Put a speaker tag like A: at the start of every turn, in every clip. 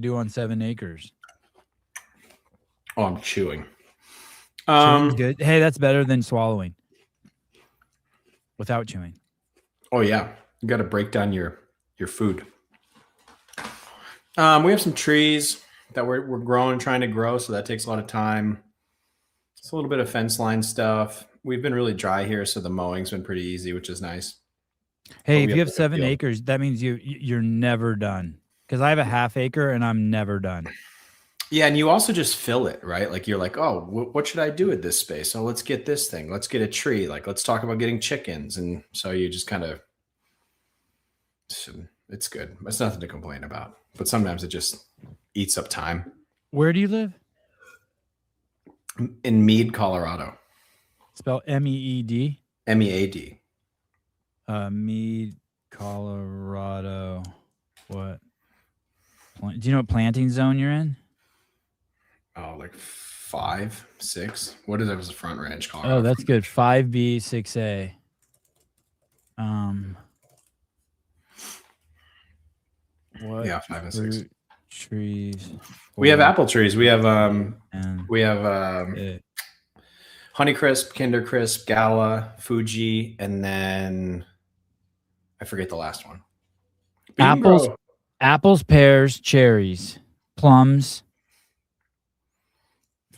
A: do on 7 acres?
B: Oh, I'm chewing.
A: Chewing's good. Hey, that's better than swallowing without chewing.
B: Oh yeah, you got to break down your food. We have some trees that we're growing, trying to grow, so that takes a lot of time. It's a little bit of fence line stuff. We've been really dry here, so the mowing's been pretty easy, which is nice.
A: Hey, if you have 7 acres, that means you're never done. Because I have a half acre and I'm never done.
B: Yeah, and you also just fill it, right? Like you're like, oh, what should I do with this space? Oh, let's get this thing. Let's get a tree. Like, let's talk about getting chickens. And so you just kind of, it's good. It's nothing to complain about. But sometimes it just eats up time.
A: Where do you live?
B: In Mead, Colorado.
A: Spell M-E-E-D?
B: M-E-A-D.
A: Mead, Colorado. What? Do you know what planting zone you're in?
B: Oh, like 5, 6. What is that? Was the Front Range, Colorado?
A: Oh, that's good. 5B, 6A. What?
B: Yeah, 5 and 6
A: trees.
B: We have apple trees. We have Honeycrisp, Kindercrisp, Gala, Fuji, and then I forget the last one.
A: Apples, pears, cherries, plums,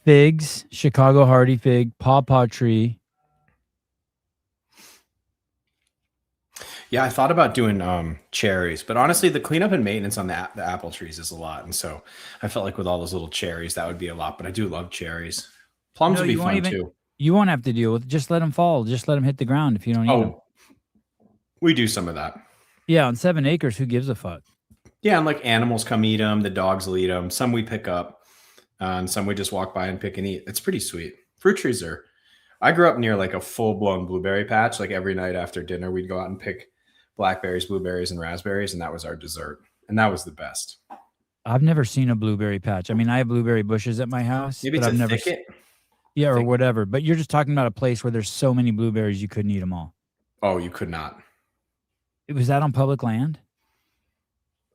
A: figs, Chicago hardy fig, pawpaw tree.
B: Yeah, I thought about doing cherries, but honestly, the cleanup and maintenance on the apple trees is a lot, and so I felt like with all those little cherries, that would be a lot. But I do love cherries. Plums would be fun too.
A: You won't have to deal with it. Just let them fall. Just let them hit the ground if you don't eat them.
B: We do some of that.
A: Yeah, on 7 acres, who gives a fuck?
B: Yeah, and like animals come eat them. The dogs will eat them. Some we pick up, and some we just walk by and pick and eat. It's pretty sweet. Fruit trees are. I grew up near like a full-blown blueberry patch. Like every night after dinner, we'd go out and pick blackberries, blueberries, and raspberries, and that was our dessert. And that was the best.
A: I've never seen a blueberry patch. I mean, I have blueberry bushes at my house.
B: Maybe it's a thicket.
A: Yeah, or whatever. But you're just talking about a place where there's so many blueberries you couldn't eat them all.
B: Oh, you could not.
A: Was that on public land?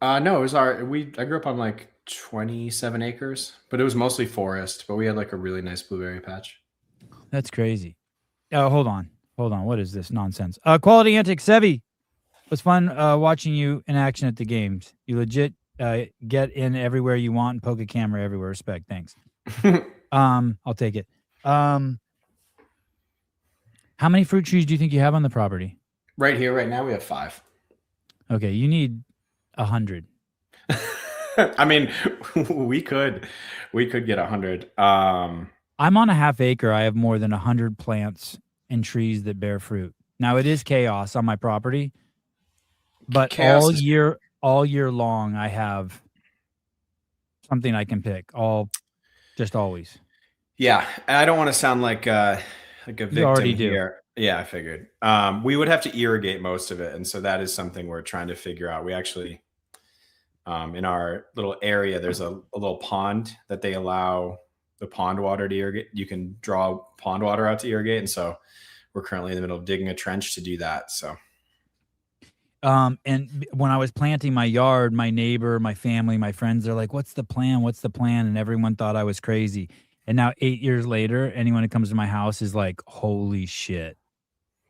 B: No, it was I grew up on like 27 acres, but it was mostly forest. But we had like a really nice blueberry patch.
A: That's crazy. Oh, hold on. What is this nonsense? Quality Antics, Sevi. It was fun watching you in action at the games. You legit get in everywhere you want and poke a camera everywhere. Respect. Thanks. I'll take it. How many fruit trees do you think you have on the property?
B: Right here, right now, we have 5.
A: Okay, you need 100.
B: I mean, we could get 100.
A: I'm on a half acre. I have more than 100 plants and trees that bear fruit. Now it is chaos on my property, but all year long, I have something I can pick. Just always.
B: Yeah, and I don't want to sound like a victim
A: you already
B: here. Do. Yeah, I figured. We would have to irrigate most of it, and so that is something we're trying to figure out. We actually, in our little area, there's a little pond that they allow the pond water to irrigate. You can draw pond water out to irrigate, and so we're currently in the middle of digging a trench to do that. So.
A: And when I was planting my yard, my neighbor, my family, my friends, they're like, what's the plan? What's the plan? And everyone thought I was crazy. And now 8 years later, anyone who comes to my house is like, holy shit.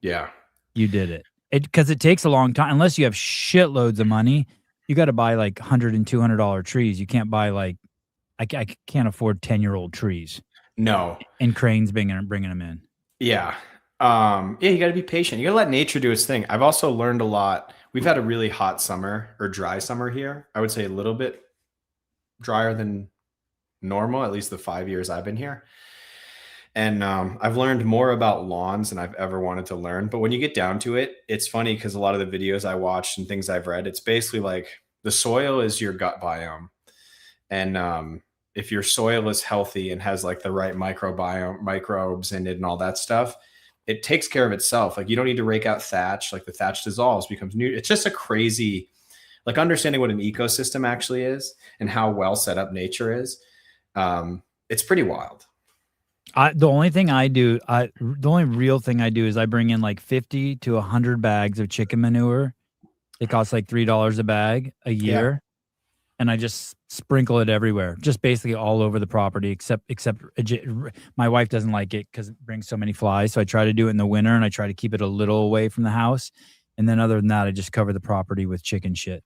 B: Yeah.
A: You did it. Because it takes a long time. Unless you have shitloads of money, you got to buy like $100 and $200 trees. You can't buy like, I can't afford 10-year-old trees.
B: No.
A: And cranes bringing them in.
B: Yeah. You got to be patient. You got to let nature do its thing. I've also learned a lot. We've had a really hot summer or dry summer here. I would say a little bit drier than normal, at least the 5 years I've been here. And I've learned more about lawns than I've ever wanted to learn. But when you get down to it, it's funny because a lot of the videos I watched and things I've read, it's basically like the soil is your gut biome. And if your soil is healthy and has like the right microbes in it and all that stuff, it takes care of itself. Like you don't need to rake out thatch. Like the thatch dissolves, becomes new. It's just a crazy, like understanding what an ecosystem actually is and how well set up nature is. It's pretty wild.
A: The only real thing I do is I bring in like 50 to 100 bags of chicken manure. It costs like $3 a bag a year. Yeah. And I just sprinkle it everywhere, just basically all over the property, except my wife doesn't like it because it brings so many flies. So I try to do it in the winter, and I try to keep it a little away from the house. And then other than that, I just cover the property with chicken shit.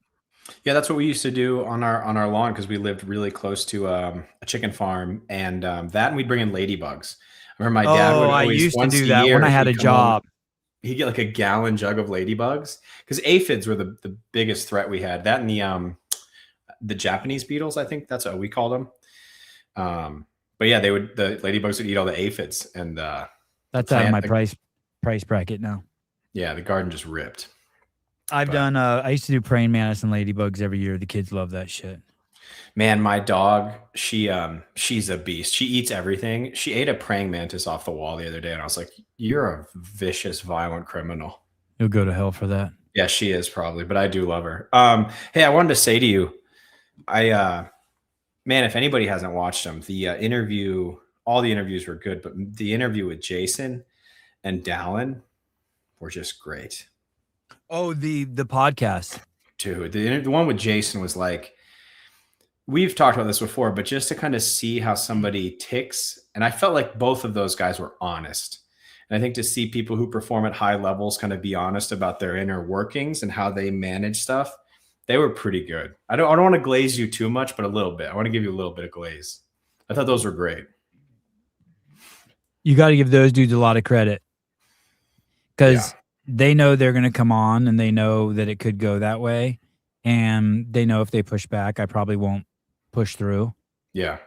B: Yeah, that's what we used to do on our lawn because we lived really close to a chicken farm, and and we'd bring in ladybugs. I remember my dad would
A: I
B: always
A: used to
B: once
A: do
B: a
A: that when
B: year
A: I had a
B: he'd come home.
A: job.
B: He'd get like a gallon jug of ladybugs because aphids were the biggest threat we had. That and the Japanese beetles, I think that's what we called them. But yeah, the ladybugs would eat all the aphids, and
A: That's out of my price bracket now.
B: Yeah, the garden just ripped.
A: I used to do praying mantis and ladybugs every year. The kids love that shit.
B: Man, my dog, she's a beast. She eats everything. She ate a praying mantis off the wall the other day, and I was like, "You're a vicious, violent criminal."
A: You'll go to hell for that.
B: Yeah, she is probably, but I do love her. Hey, I wanted to say to you, man, if anybody hasn't watched them, all the interviews were good, but the interview with Jason and Dallin were just great.
A: Oh, the podcast.
B: Dude, the one with Jason was like, we've talked about this before, but just to kind of see how somebody ticks, and I felt like both of those guys were honest. And I think to see people who perform at high levels kind of be honest about their inner workings and how they manage stuff, they were pretty good. I don't want to glaze you too much, but a little bit. I want to give you a little bit of glaze. I thought those were great.
A: You got to give those dudes a lot of credit because they know they're going to come on, and they know that it could go that way, and they know if they push back, I probably won't push through.
B: Yeah.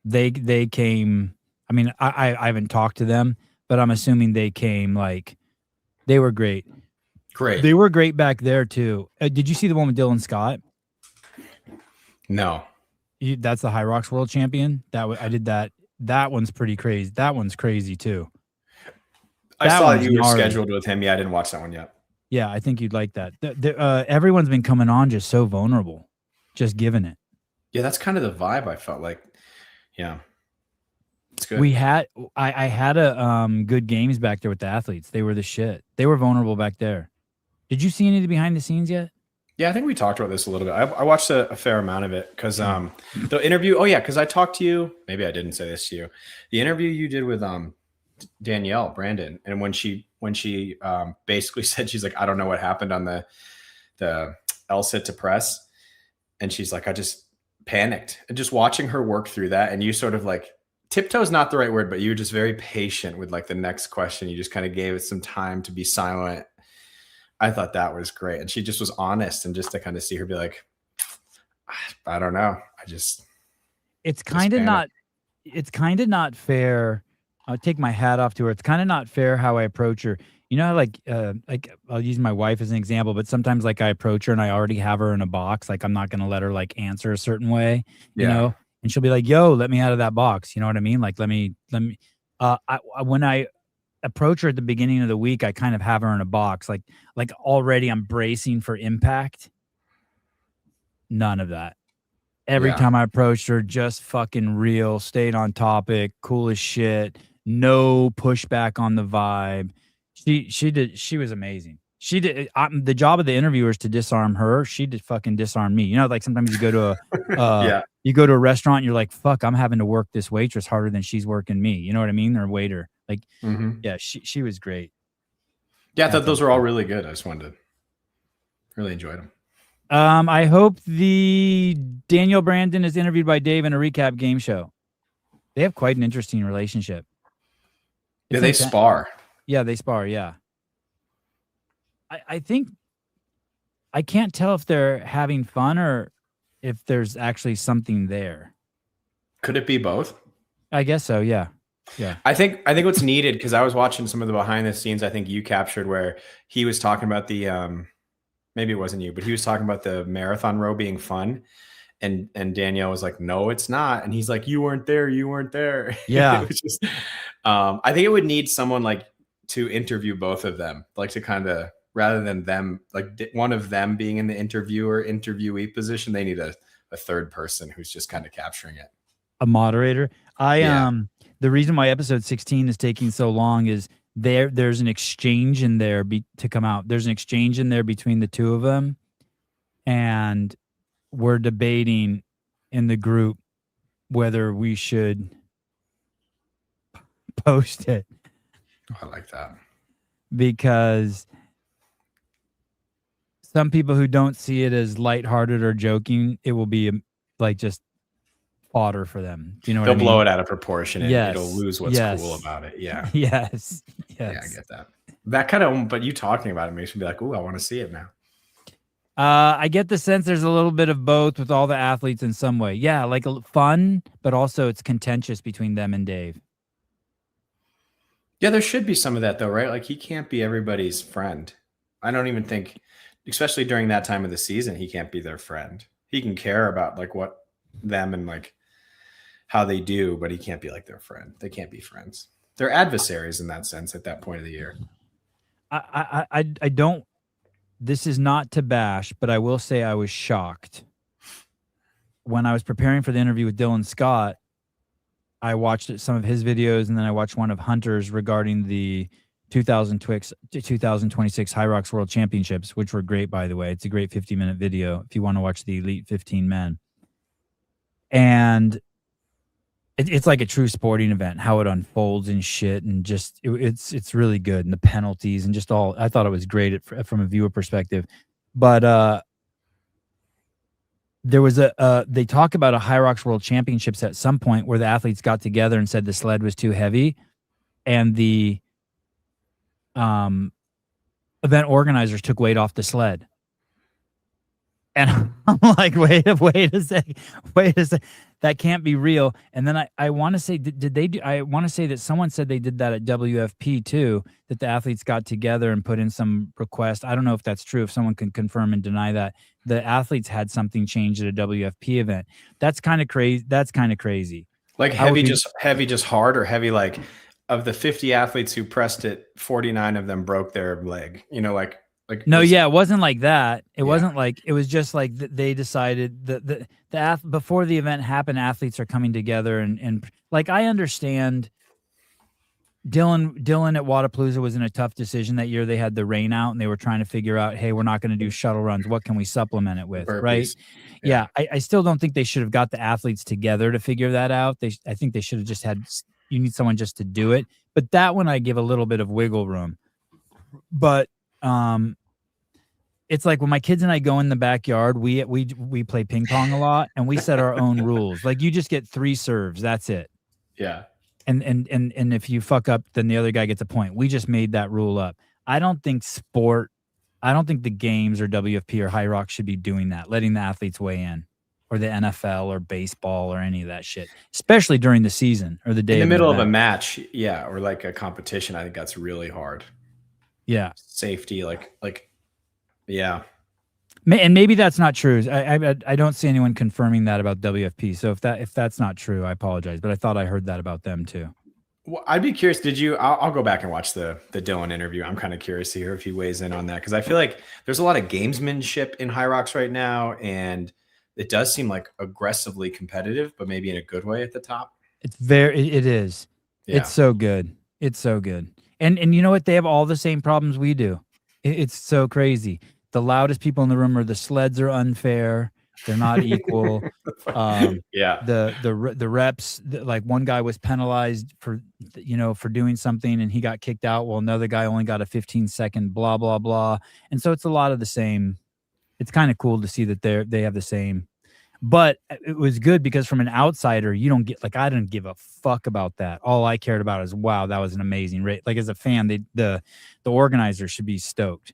A: They came. I mean, I haven't talked to them, but I'm assuming they came like they were great.
B: Great.
A: They were great back there too. Did you see the one with Dylan Scott?
B: No.
A: That's the High Rocks World Champion. I did that. That one's pretty crazy. That one's crazy too.
B: I saw that you were scheduled with him. Yeah, I didn't watch that one yet.
A: Yeah, I think you'd like that. Everyone's been coming on just so vulnerable, just giving it.
B: Yeah, that's kind of the vibe I felt like. Yeah. It's good.
A: I had a good games back there with the athletes. They were the shit. They were vulnerable back there. Did you see any of the behind the scenes yet?
B: Yeah, I think we talked about this a little bit. I watched a fair amount of it because the interview. Oh yeah, because I talked to you. Maybe I didn't say this to you. The interview you did with Danielle Brandon, and when she basically said she's like, I don't know what happened on the LSIT to press, and she's like, I just panicked, and just watching her work through that, and you sort of like tiptoe's not the right word, but you were just very patient with like the next question. You just kind of gave it some time to be silent. I thought that was great. And she just was honest, and just to kind of see her be like, I don't know.
A: It's kind of not fair. I'll take my hat off to her. It's kind of not fair how I approach her. You know, like I'll use my wife as an example, but sometimes like I approach her and I already have her in a box. Like I'm not going to let her like answer a certain way, you know, and she'll be like, yo, let me out of that box. You know what I mean? Like, let me, when I approach her at the beginning of the week, I kind of have her in a box. Like already I'm bracing for impact. None of that. Every time I approached her, just fucking real, stayed on topic, cool as shit. No pushback on the vibe. She was amazing. She did the job of the interviewer is to disarm her. She did fucking disarm me. You know, like sometimes you go to a you go to a restaurant and you're like, fuck, I'm having to work this waitress harder than she's working me. You know what I mean? Or waiter. Like, yeah, she was great.
B: Yeah, I thought those were all really good. I just wanted to really enjoyed them.
A: I hope the Daniel Brandon is interviewed by Dave in a recap game show. They have quite an interesting relationship.
B: Yeah, they spar.
A: Yeah, they spar. Yeah. I think I can't tell if they're having fun or if there's actually something there.
B: Could it be both?
A: I guess so. Yeah. Yeah.
B: I think what's needed, because I was watching some of the behind the scenes I think you captured where he was talking about the maybe it wasn't you, but he was talking about the marathon row being fun. And Danielle was like, no, it's not. And he's like, you weren't there. Yeah. It was just, I think it would need someone like to interview both of them, like to kind of, rather than them, like one of them being in the interviewee position, they need a third person who's just kind of capturing it.
A: A moderator. The reason why episode 16 is taking so long is there's an exchange in there to come out. There's an exchange in there between the two of them. And we're debating in the group whether we should post it.
B: I like that.
A: Because some people who don't see it as lighthearted or joking, it will be like just fodder for them. Do you know what I
B: They'll
A: mean?
B: blow it out of proportion and it'll
A: Yes.
B: lose what's cool about it. Yeah.
A: Yes.
B: Yeah, I get that. That kind of, but you talking about it makes me be like, ooh, I want to see it now.
A: I get the sense there's a little bit of both with all the athletes in some way. Yeah, like fun, but also it's contentious between them and Dave.
B: Yeah, there should be some of that though, right? Like he can't be everybody's friend. I don't even think, especially during that time of the season, he can't be their friend. He can care about like what them and like how they do, but he can't be like their friend. They can't be friends. They're adversaries in that sense at that point of the year.
A: I don't. This is not to bash, but I will say I was shocked when I was preparing for the interview with Dylan Scott. I watched some of his videos, and then I watched one of Hunter's regarding the 2026 High Rocks World Championships, which were great, by the way. It's a great 50-minute video if you want to watch the Elite 15 men. And it's like a true sporting event, how it unfolds and shit, and just it's really good, and the penalties and just all. I thought it was great from a viewer perspective, but there was they talk about a High Rocks World Championships at some point where the athletes got together and said the sled was too heavy, and the event organizers took weight off the sled. And I'm like, wait a second. That can't be real. And then I want to say, did they do? I want to say that someone said they did that at WFP too, that the athletes got together and put in some request. I don't know if that's true. If someone can confirm and deny that, the athletes had something changed at a WFP event. That's kind of crazy.
B: Like heavy, just hard, or heavy like of the 50 athletes who pressed it, 49 of them broke their leg. You know, like.
A: No, yeah, it wasn't like that. It wasn't like, it was just like they decided the before the event happened, athletes are coming together and like, I understand Dylan at Wadapalooza was in a tough decision that year. They had the rain out and they were trying to figure out, hey, we're not going to do shuttle runs. What can we supplement it with? Burpees. Right. Yeah. I still don't think they should have got the athletes together to figure that out. I think they should have just you need someone just to do it. But that one I give a little bit of wiggle room. But, it's like when my kids and I go in the backyard, we play ping pong a lot, and we set our own rules. Like you just get 3 serves, that's it.
B: Yeah.
A: And if you fuck up, then the other guy gets a point. We just made that rule up. I don't think the games or WFP or High Rock should be doing that, letting the athletes weigh in, or the NFL or baseball or any of that shit, especially during the season or the day
B: in the middle of a match. Yeah. Or like a competition. I think that's really hard.
A: Yeah.
B: Safety, like. Yeah.
A: And maybe that's not true. I don't see anyone confirming that about WFP. So if that's not true, I apologize. But I thought I heard that about them too.
B: Well, I'd be curious. I'll go back and watch the Dylan interview. I'm kind of curious to hear if he weighs in on that, because I feel like there's a lot of gamesmanship in High Rocks right now, and it does seem like aggressively competitive, but maybe in a good way at the top.
A: It is. Yeah. It's so good. And you know what? They have all the same problems we do. It's so crazy. The loudest people in the room are the sleds are unfair. They're not equal.
B: Yeah.
A: The reps, like one guy was penalized for doing something and he got kicked out. Well, another guy only got a 15-second blah, blah, blah. And so it's a lot of the same. It's kind of cool to see that they have the same. But it was good because from an outsider, you don't get, like, I didn't give a fuck about that. All I cared about is, wow, that was an amazing rate. Like as a fan, the organizers should be stoked.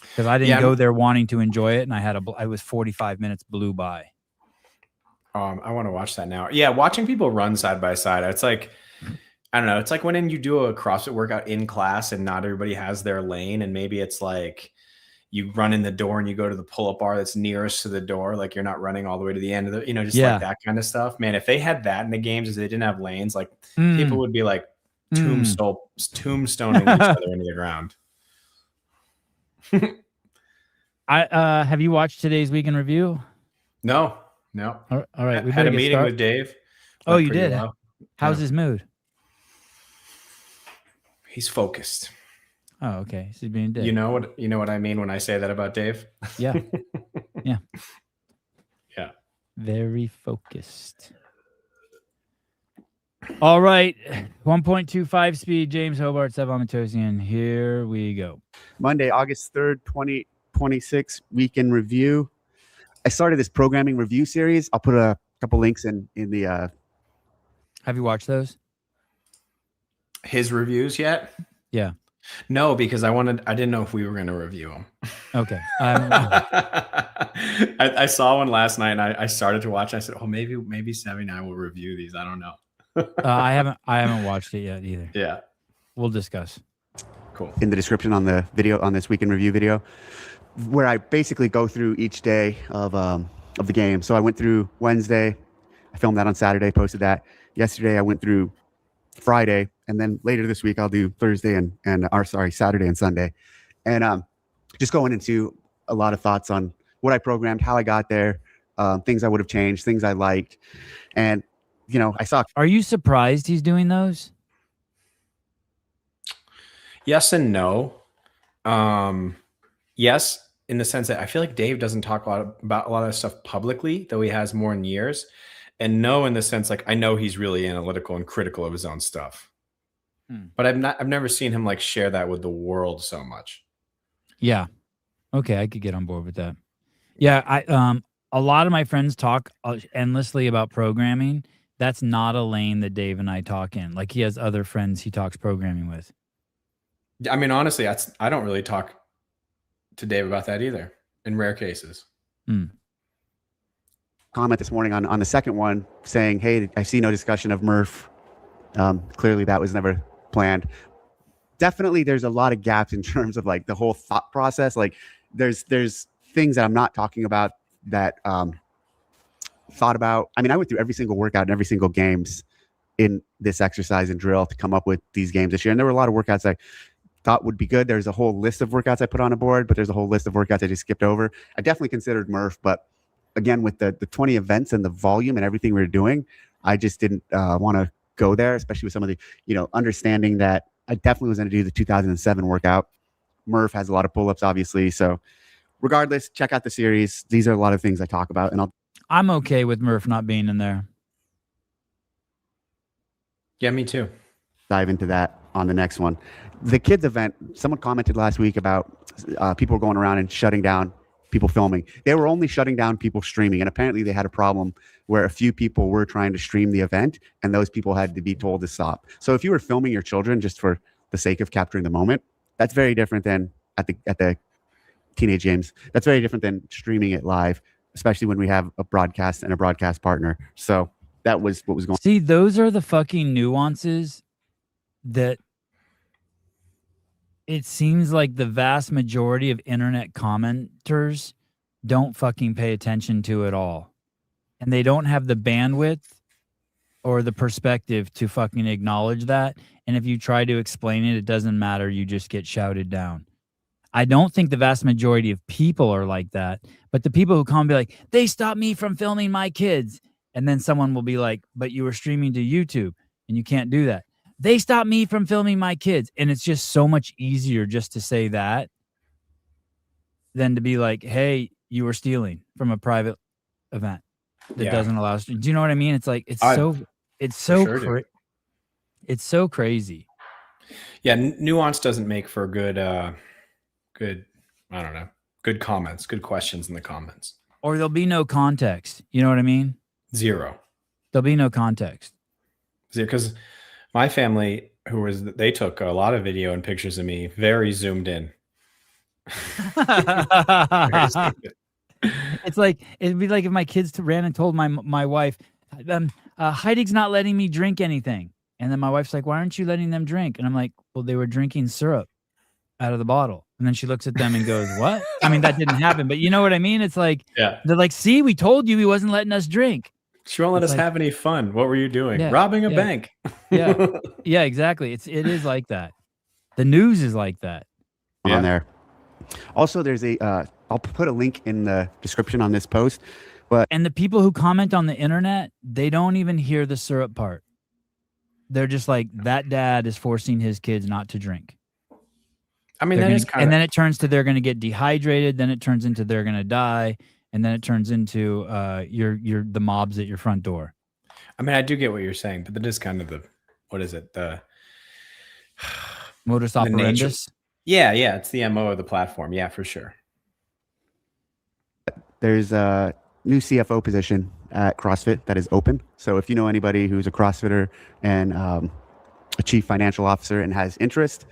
A: Because I didn't go there wanting to enjoy it, and I was 45 minutes blew by.
B: I want to watch that now. Yeah, watching people run side by side, it's like, I don't know. It's like when you do a CrossFit workout in class and not everybody has their lane, and maybe it's like you run in the door and you go to the pull-up bar that's nearest to the door, like you're not running all the way to the end of the, just like that kind of stuff. Man, if they had that in the games, as they didn't have lanes, like people would be like tombstoning each other into the ground.
A: Have you watched today's Week in Review?
B: No.
A: All right.
B: We had a meeting with Dave.
A: Oh, you did? Well. How's his mood?
B: He's focused.
A: Oh, okay. So he's being
B: Dave. You know what I mean when I say that about Dave?
A: Yeah. Yeah. Very focused. All right. 1.25 speed, James Hobart, Sevan Matosian. Here we go.
C: Monday, August 3rd, 2026, weekend review. I started this programming review series. I'll put a couple links in the.
A: Have you watched those?
B: His reviews yet?
A: Yeah.
B: No, because I didn't know if we were going to review them.
A: Okay.
B: I saw one last night and I started to watch. I said, oh, maybe Savvy and I will review these. I don't know.
A: I haven't watched it yet either.
B: Yeah.
A: We'll discuss.
B: Cool.
C: In the description on the video, on this weekend review video, where I basically go through each day of the game. So I went through Wednesday. I filmed that on Saturday, posted that. Yesterday I went through Friday, and then later this week I'll do Thursday and Saturday and Sunday. And just going into a lot of thoughts on what I programmed, how I got there, things I would have changed, things I liked. And, you know, I saw.
A: Are you surprised he's doing those?
B: Yes and no. Yes, in the sense that I feel like Dave doesn't talk about a lot of stuff publicly, though he has more in years. And no, in the sense, like, I know he's really analytical and critical of his own stuff. But I've never seen him like share that with the world so much.
A: Yeah. Okay, I could get on board with that. Yeah, a lot of my friends talk endlessly about programming. That's not a lane that Dave and I talk in. Like, he has other friends he talks programming with.
B: I mean, honestly, I don't really talk to Dave about that either, in rare cases.
C: Comment this morning on the second one saying, hey, I see no discussion of Murph. Clearly that was never planned. Definitely there's a lot of gaps in terms of like the whole thought process. Like there's things that I'm not talking about that thought about. I mean, I went through every single workout and every single games in this exercise and drill to come up with these games this year. And there were a lot of workouts I thought would be good. There's a whole list of workouts I put on a board, but there's a whole list of workouts I just skipped over. I definitely considered Murph, but again, with the 20 events and the volume and everything we were doing, I just didn't want to go there, especially with some of the, you know, understanding that I definitely was going to do the 2007 workout. Murph has a lot of pull-ups, obviously. So regardless, check out the series. These are a lot of things I talk about. And
A: I'm okay with Murph not being in there.
B: Yeah, me too.
C: Dive into that on the next one. The kids event, someone commented last week about people going around and shutting down people filming. They were only shutting down people streaming. And apparently they had a problem where a few people were trying to stream the event and those people had to be told to stop. So if you were filming your children just for the sake of capturing the moment, that's very different than at the teenage games. That's very different than streaming it live, especially when we have a broadcast and a broadcast partner. So that was what was going on.
A: See, those are the fucking nuances that it seems like the vast majority of internet commenters don't fucking pay attention to at all. And they don't have the bandwidth or the perspective to fucking acknowledge that. And if you try to explain it, it doesn't matter. You just get shouted down. I don't think the vast majority of people are like that. But the people who come and be like, they stopped me from filming my kids. And then someone will be like, but you were streaming to YouTube and you can't do that. They stopped me from filming my kids. And it's just so much easier just to say that than to be like, hey, you were stealing from a private event that doesn't allow us. Do you know what I mean? It's like, it's so crazy.
B: Yeah. Nuance doesn't make for good, I don't know, good comments, good questions in the comments.
A: Or there'll be no context. You know what I mean?
B: Zero.
A: There'll be no context.
B: Because my family, they took a lot of video and pictures of me, very zoomed in.
A: It's like, it'd be like if my kids ran and told my wife, Heidig's not letting me drink anything. And then my wife's like, why aren't you letting them drink? And I'm like, well, they were drinking syrup out of the bottle. And then she looks at them and goes, what? I mean, that didn't happen, but you know what I mean? It's like, they're like, see, we told you he wasn't letting us drink.
B: She won't let us have any fun. What were you doing? Robbing a bank.
A: Yeah, exactly. It is like that. The news is like that.
C: On there. Also, there's I'll put a link in the description on this post.
A: And the people who comment on the internet, they don't even hear the syrup part. They're just like, that dad is forcing his kids not to drink. I mean, and then it turns to they're going to get dehydrated. Then it turns into they're going to die. and then it turns into the mobs at your front door.
B: I mean, I do get what you're saying, but that is kind of the, what is it? The
A: modus
B: the nature.
A: operandus.
B: Yeah, it's the MO of the platform. Yeah, for sure.
C: There's a new CFO position at CrossFit that is open. So if you know anybody who's a CrossFitter and a chief financial officer and has interest,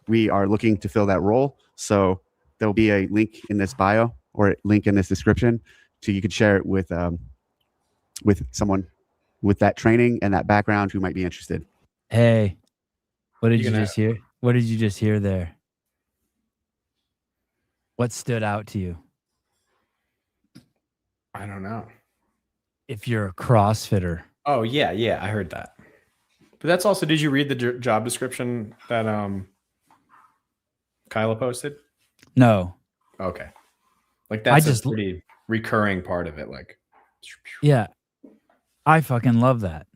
C: we are looking to fill that role. So there'll be a link in this bio or a link in this description, so you can share it with someone with that training and that background who might be interested.
A: Hey, what did you just hear? What did you just hear there? What stood out to you?
B: I don't know.
A: If you're a CrossFitter.
B: Oh, yeah, I heard that. But that's also, did you read the job description that Kyla posted?
A: No.
B: Okay. Like that's a pretty recurring part of it. Like,
A: yeah, I fucking love that.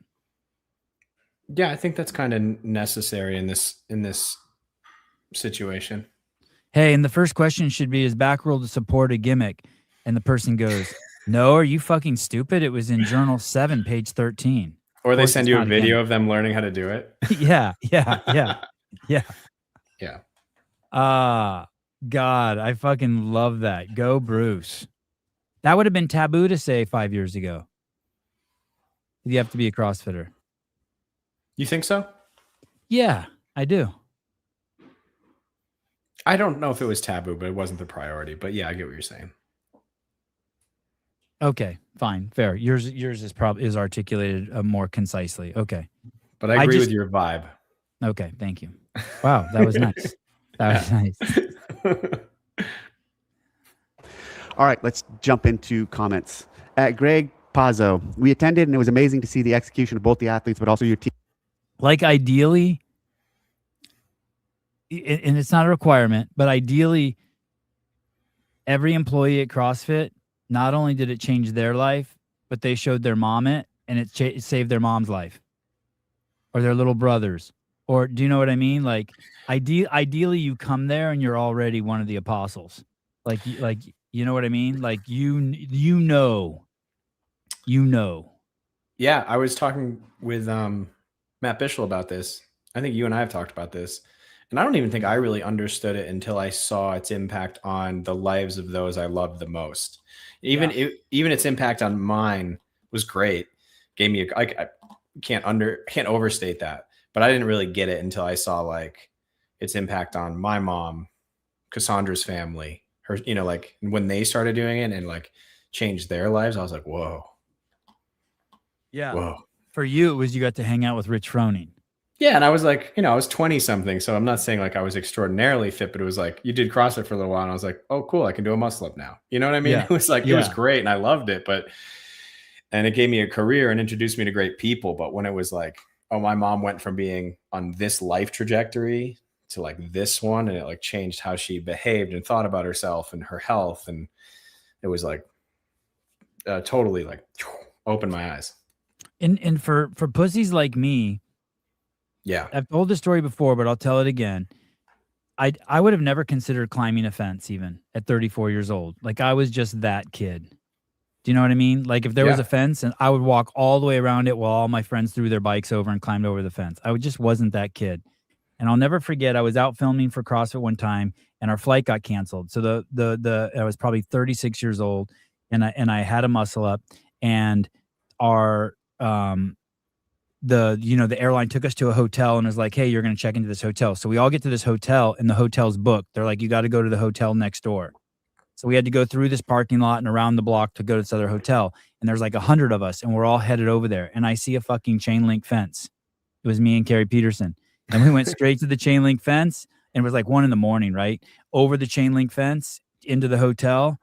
B: Yeah, I think that's kind of necessary in this situation.
A: Hey, and the first question should be, is Backroll to support a gimmick? And the person goes, no, are you fucking stupid? It was in Journal 7, page 13.
B: Or they send you a video of them learning how to do it.
A: Yeah. God, I fucking love that. Go, Bruce. That would have been taboo to say 5 years ago. You have to be a CrossFitter.
B: You think so?
A: Yeah, I do.
B: I don't know if it was taboo, but it wasn't the priority. But yeah, I get what you're saying.
A: Okay, fine, fair. Yours is articulated more concisely. Okay,
B: but I agree with your vibe.
A: Okay, thank you. Wow, that was nice. That was nice.
C: All right, let's jump into comments. At Greg Pazzo, we attended and it was amazing to see the execution of both the athletes, but also your team.
A: Like ideally, and it's not a requirement, but ideally, every employee at CrossFit, not only did it change their life, but they showed their mom it, and it saved their mom's life, or their little brothers, or do you know what I mean? Like, ideally, you come there and you're already one of the apostles. Like you know what I mean? Like you know.
B: Yeah, I was talking with Matt Bishel about this. I think you and I have talked about this. And I don't even think I really understood it until I saw its impact on the lives of those I loved the most. Even its impact on mine was great. Gave me I can't overstate that. But I didn't really get it until I saw like its impact on my mom, Cassandra's family, her, like when they started doing it and like changed their lives. I was like, whoa.
A: Yeah.
B: Whoa.
A: For you, it was you got to hang out with Rich Froning.
B: Yeah, and I was like, I was 20 something, so I'm not saying like I was extraordinarily fit, but it was like you did CrossFit for a little while, and I was like, oh, cool, I can do a muscle up now. You know what I mean? Yeah. It was like it was great, and I loved it, and it gave me a career and introduced me to great people. But when it was like, oh, my mom went from being on this life trajectory to like this one, and it like changed how she behaved and thought about herself and her health, and it was like totally like opened my eyes.
A: And for pussies like me.
B: Yeah.
A: I've told the story before, but I'll tell it again. I would have never considered climbing a fence even at 34 years old. Like I was just that kid. Do you know what I mean? Like if there was a fence and I would walk all the way around it while all my friends threw their bikes over and climbed over the fence. I just wasn't that kid. And I'll never forget, I was out filming for CrossFit one time and our flight got canceled. So I was probably 36 years old and I had a muscle up and our the airline took us to a hotel and was like, hey, you're going to check into this hotel. So we all get to this hotel and the hotel's booked. They're like, you got to go to the hotel next door. So we had to go through this parking lot and around the block to go to this other hotel. And there's like 100 of us and we're all headed over there. And I see a fucking chain link fence. It was me and Carrie Peterson. And we went straight to the chain link fence and it was like 1 a.m, right? Over the chain link fence into the hotel.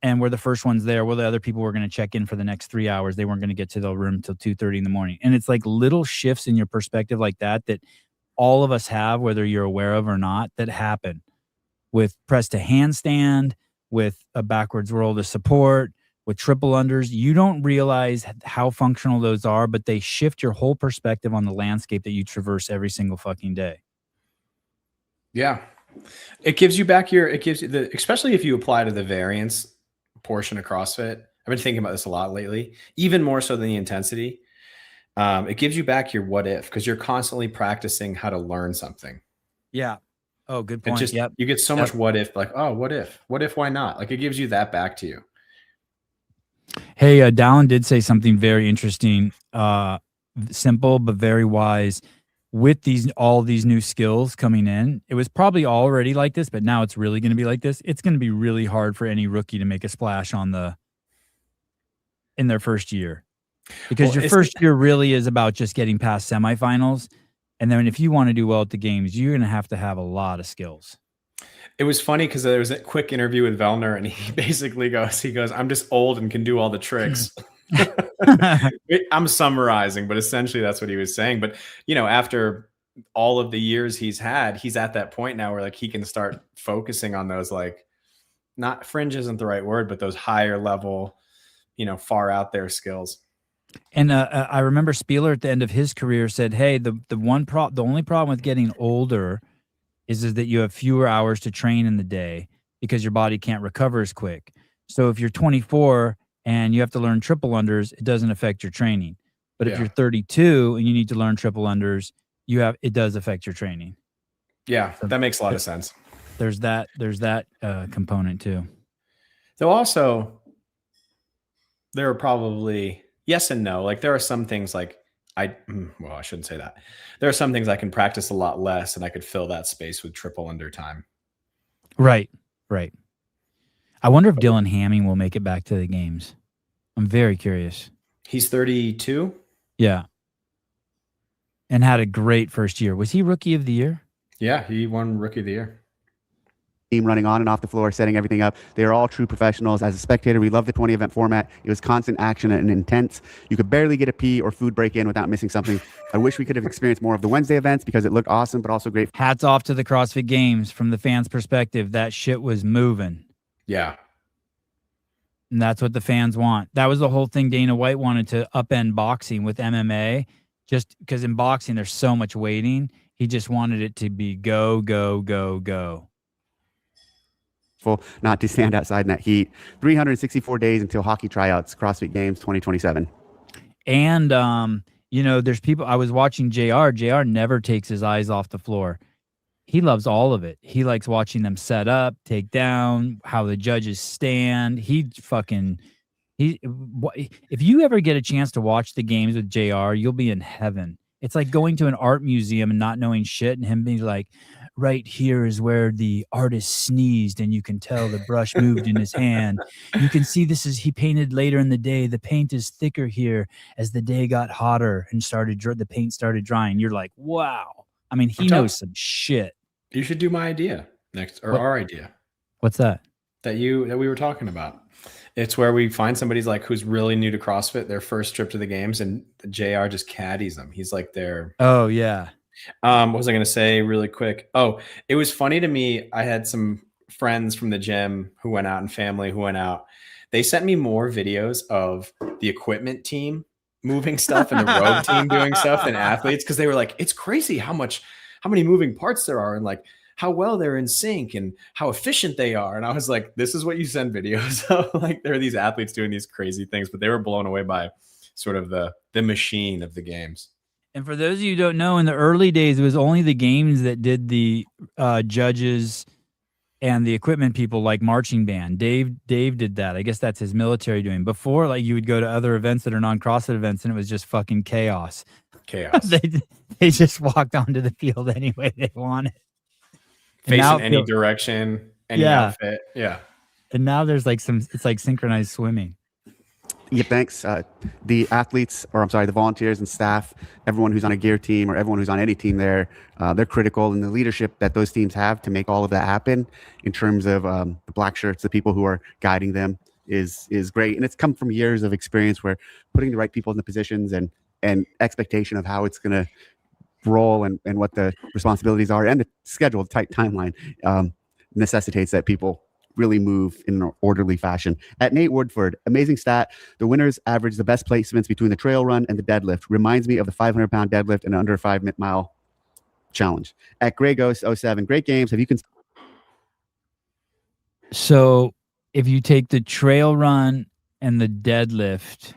A: And we're the first ones there. Well, the other people were going to check in for the next 3 hours. They weren't going to get to the room till 2:30 in the morning. And it's like little shifts in your perspective like that all of us have, whether you're aware of or not, that happen with press to handstand, with a backwards roll to support, with triple unders. You don't realize how functional those are, but they shift your whole perspective on the landscape that you traverse every single fucking day.
B: Yeah. It gives you especially if you apply to the variance portion of CrossFit. I've been thinking about this a lot lately, even more so than the intensity. It gives you back your what if, because you're constantly practicing how to learn something.
A: Yeah. Oh, good point.
B: You get so much what if, like, oh, what if, why not? Like, it gives you that back to you.
A: Hey, Dallin did say something very interesting, simple but very wise. With all these new skills coming in, it was probably already like this, but now it's really going to be like this. It's going to be really hard for any rookie to make a splash in their first year, because your first year really is about just getting past semifinals, and then if you want to do well at the games, you're going to have a lot of skills.
B: It was funny because there was a quick interview with Vellner, and he basically goes, I'm just old and can do all the tricks. I'm summarizing, but essentially that's what he was saying. But, after all of the years he's had, he's at that point now where like he can start focusing on those, like, not fringe isn't the right word, but those higher level, far out there skills.
A: And I remember Spieler at the end of his career said, hey, the only problem with getting older is that you have fewer hours to train in the day because your body can't recover as quick. So if you're 24 and you have to learn triple unders, it doesn't affect your training. But if you're 32 and you need to learn triple unders, it does affect your training.
B: Yeah, so that makes a lot of sense.
A: There's that component too.
B: So also, there are probably yes and no. Like, there are some things like I shouldn't say that. There are some things I can practice a lot less, and I could fill that space with triple under time.
A: Right. I wonder if Dylan Hamming will make it back to the games. I'm very curious.
B: He's 32.
A: Yeah. And had a great first year. Was he Rookie of the Year?
B: Yeah, he won Rookie of the Year.
C: Team running on and off the floor, setting everything up. They are all true professionals. As a spectator, we love the 20 event format. It was constant action and intense. You could barely get a pee or food break in without missing something. I wish we could have experienced more of the Wednesday events because it looked awesome, but also great.
A: Hats off to the CrossFit Games. From the fans' perspective, that shit was moving.
B: Yeah.
A: And that's what the fans want. That was the whole thing. Dana White wanted to upend boxing with MMA, just because in boxing there's so much waiting. He just wanted it to be go, go, go, go.
C: Not to stand outside in that heat. 364 days until hockey tryouts, CrossFit Games 2027.
A: And, there's people. I was watching JR. JR never takes his eyes off the floor. He loves all of it. He likes watching them set up, take down, how the judges stand. If you ever get a chance to watch the games with JR, you'll be in heaven. It's like going to an art museum and not knowing shit, and him being like, right here is where the artist sneezed, and you can tell the brush moved in his hand. You can see he painted later in the day. The paint is thicker here as the day got hotter and the paint started drying. You're like, wow. I mean, he knows some shit.
B: You should do my idea next, or our idea.
A: What's that?
B: That we were talking about. It's where we find somebody's like who's really new to CrossFit, their first trip to the games, and JR just caddies them. He's like their.
A: Oh yeah.
B: What was I going to say really quick? Oh, it was funny to me. I had some friends from the gym who went out and family who went out. They sent me more videos of the equipment team moving stuff and the rogue team doing stuff than athletes, because they were like, it's crazy how many moving parts there are, and like how well they're in sync and how efficient they are. And I was like, this is what you send videos of. Like, there are these athletes doing these crazy things, but they were blown away by sort of the machine of the games.
A: And for those of you who don't know, in the early days, it was only the games that did the judges and the equipment people, like marching band. Dave did that. I guess that's his military doing. Before, like, you would go to other events that are non-CrossFit events, and it was just fucking chaos. They just walked onto the field any way they wanted.
B: Facing any direction, any outfit. Yeah.
A: And now there's like it's like synchronized swimming.
C: Yeah, thanks. The volunteers and staff, everyone who's on a gear team or everyone who's on any team there, they're critical, and the leadership that those teams have to make all of that happen in terms of the black shirts, the people who are guiding them is great. And it's come from years of experience where putting the right people in the positions and expectation of how it's going to roll and what the responsibilities are and the schedule, tight timeline necessitates that people really move in an orderly fashion. At Nate Woodford, amazing stat. The winners average the best placements between the trail run and the deadlift. Reminds me of the 500-pound deadlift and under 5 mile challenge. At Grey Ghost 07, great games. Have you So
A: if you take the trail run and the deadlift,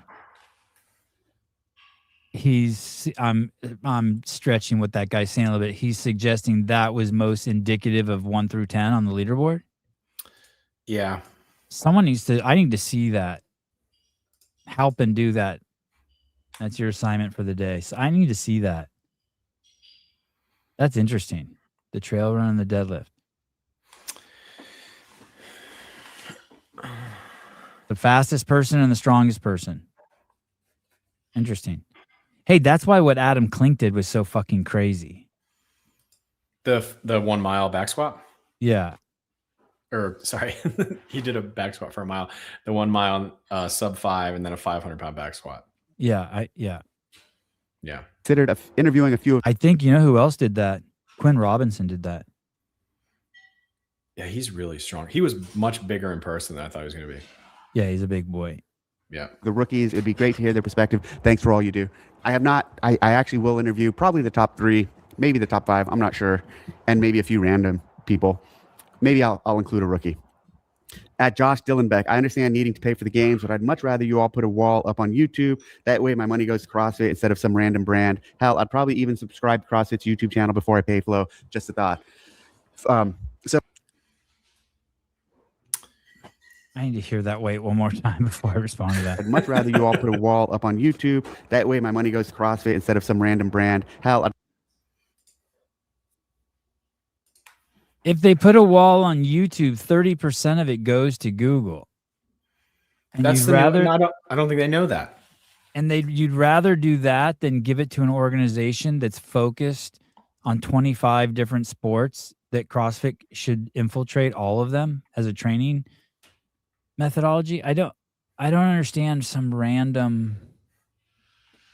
A: I'm stretching what that guy's saying a little bit. He's suggesting that was most indicative of 1 through 10 on the leaderboard.
B: Yeah.
A: I need to see that. Help and do that. That's your assignment for the day. So I need to see that. That's interesting. The trail run and the deadlift. The fastest person and the strongest person. Interesting. Hey, that's why what Adam Klink did was so fucking crazy.
B: The 1 mile back squat?
A: Yeah.
B: Or sorry, he did a back squat for a mile. The 1 mile sub 5 and then a 500-pound back squat.
A: Yeah.
C: Considered interviewing a few.
A: I think you know who else did that? Quinn Robinson did that.
B: Yeah, he's really strong. He was much bigger in person than I thought he was going to be.
A: Yeah, he's a big boy.
B: Yeah.
C: The rookies. It'd be great to hear their perspective. Thanks for all you do. I have not. I actually will interview probably the top 3, maybe the top 5. I'm not sure, and maybe a few random people. Maybe I'll include a rookie. At Josh Dillenbeck, I understand needing to pay for the games, but I'd much rather you all put a wall up on YouTube. That way my money goes to CrossFit instead of some random brand. Hell, I'd probably even subscribe to CrossFit's YouTube channel before I pay Flow. Just a thought. So
A: I need to hear that wait one more time before I respond to that.
C: I'd much rather you all put a wall up on YouTube. That way my money goes to CrossFit instead of some random brand. Hell,
A: if they put a wall on YouTube, 30% of it goes to Google. And
B: That's
A: you'd rather,
B: I don't think they know that.
A: And you'd rather do that than give it to an organization that's focused on 25 different sports that CrossFit should infiltrate all of them as a training methodology. I don't understand some random.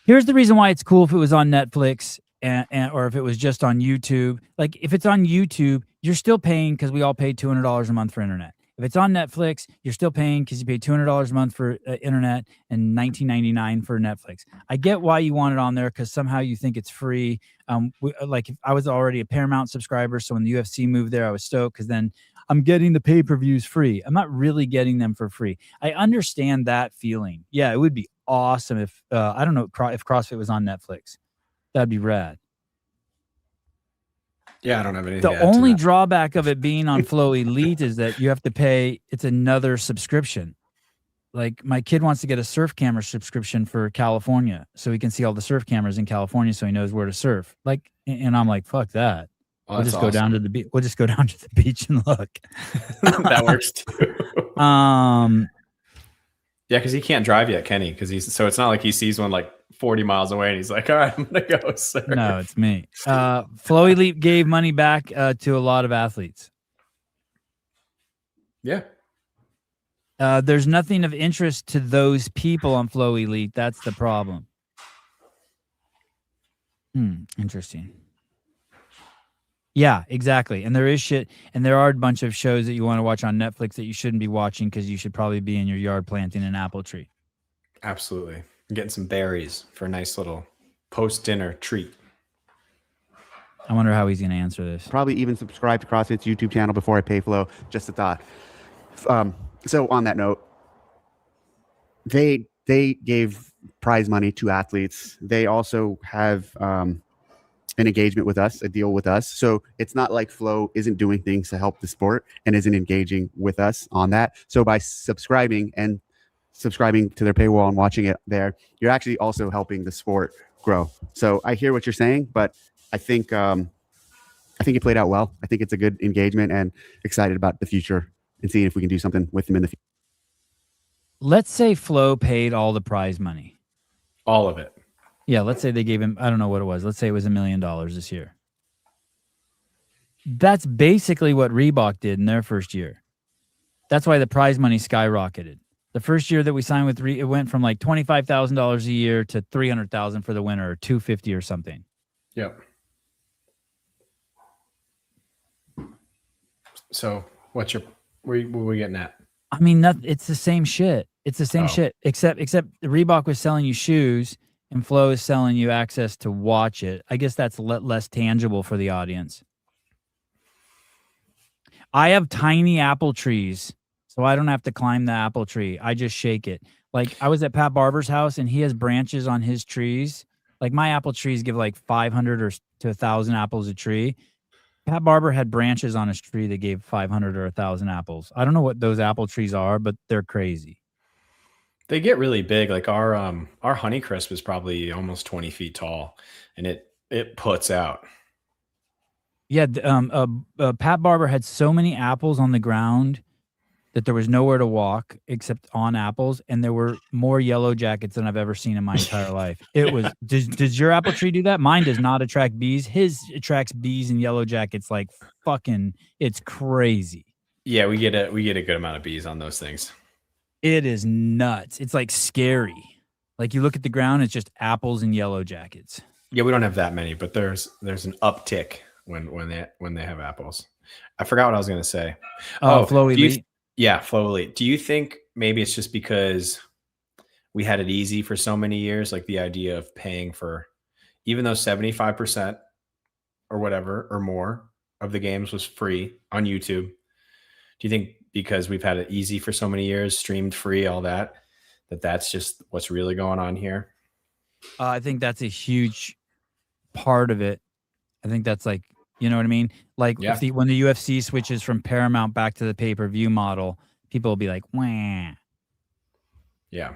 A: Here's the reason why it's cool if it was on Netflix or if it was just on YouTube. Like if it's on YouTube, you're still paying because we all pay $200 a month for internet. If it's on Netflix, you're still paying because you pay $200 a month for internet and $19.99 for Netflix. I get why you want it on there because somehow you think it's free. Like if I was already a Paramount subscriber, so when the UFC moved there, I was stoked because then I'm getting the pay-per-views free. I'm not really getting them for free. I understand that feeling. Yeah, it would be awesome if I don't know if CrossFit was on Netflix. That'd be rad.
B: Yeah, I don't have anything.
A: The only drawback of it being on Flow Elite is that you have to pay. It's another subscription. Like my kid wants to get a surf camera subscription for California, so he can see all the surf cameras in California, so he knows where to surf. Like, and I'm like, fuck that.
B: Oh,
A: we'll just go down to the beach. We'll just go down to the beach and look.
B: That works too. Yeah, because he can't drive yet, can he? So it's not like he sees one like 40 miles away and he's like, all right, I'm gonna go surf.
A: No, it's me. Flow Elite gave money back to a lot of athletes.
B: Yeah.
A: There's nothing of interest to those people on Flow Elite. That's the problem. Interesting. Yeah, exactly. And there is shit, and there are a bunch of shows that you want to watch on Netflix that you shouldn't be watching because you should probably be in your yard planting an apple tree.
B: Absolutely. Getting some berries for a nice little post-dinner treat.
A: I wonder how he's going to answer this.
C: Probably even subscribe to CrossFit's YouTube channel before I pay Flow. Just a thought. So on that note, they gave prize money to athletes. They also have an engagement with us, a deal with us. So it's not like Flow isn't doing things to help the sport and isn't engaging with us on that. So by subscribing to their paywall and watching it there, you're actually also helping the sport grow. So I hear what you're saying, but I think it played out well. I think it's a good engagement and excited about the future and seeing if we can do something with them in the future.
A: Let's say Flow paid all the prize money.
B: All of it.
A: Yeah, let's say they gave him, I don't know what it was. Let's say it was $1 million this year. That's basically what Reebok did in their first year. That's why the prize money skyrocketed. The first year that we signed with it went from like $25,000 a year to $300,000 for the winner, or $250 or something.
B: Yep. So where are we getting at?
A: I mean, it's the same shit. It's the same shit, except Reebok was selling you shoes and Flow is selling you access to watch it. I guess that's less tangible for the audience. I have tiny apple trees so I don't have to climb the apple tree. I just shake it. Like I was at Pat Barber's house and he has branches on his trees. Like my apple trees give like 500 or to 1,000 apples a tree. Pat Barber had branches on his tree that gave 500 or 1,000 apples. I don't know what those apple trees are, but they're crazy.
B: They get really big. Like our Honeycrisp is probably almost 20 feet tall, and it puts out.
A: Yeah, Pat Barber had so many apples on the ground that there was nowhere to walk except on apples, and there were more yellow jackets than I've ever seen in my entire life. It was does your apple tree do that? Mine does not attract bees. His attracts bees and yellow jackets like fucking, it's crazy.
B: Yeah, we get a good amount of bees on those things.
A: It is nuts. It's like scary. Like you look at the ground, it's just apples and yellow jackets.
B: Yeah, we don't have that many, but there's an uptick when they have apples. I forgot what I was going to say.
A: Flow Elite.
B: Yeah, Flow Elite. Do you think maybe it's just because we had it easy for so many years, like the idea of paying for, even though 75% or whatever or more of the games was free on YouTube? Do you think because we've had it easy for so many years, streamed free, all that, that's just what's really going on here?
A: I think that's a huge part of it. I think that's like, you know what I mean? Like
B: Yeah.
A: when the UFC switches from Paramount back to the pay-per-view model, people will be like, wah.
B: Yeah.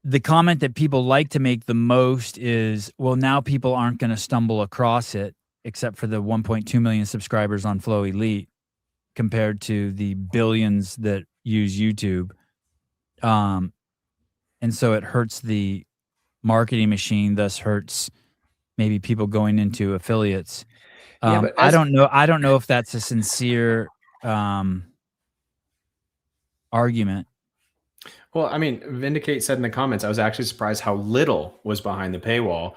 A: The comment that people like to make the most is, well, now people aren't going to stumble across it except for the 1.2 million subscribers on Flow Elite compared to the billions that use YouTube. And so it hurts the marketing machine, thus hurts maybe people going into affiliates.
B: But
A: I don't know if that's a sincere argument.
B: Well, I mean, Vindicate said in the comments, I was actually surprised how little was behind the paywall.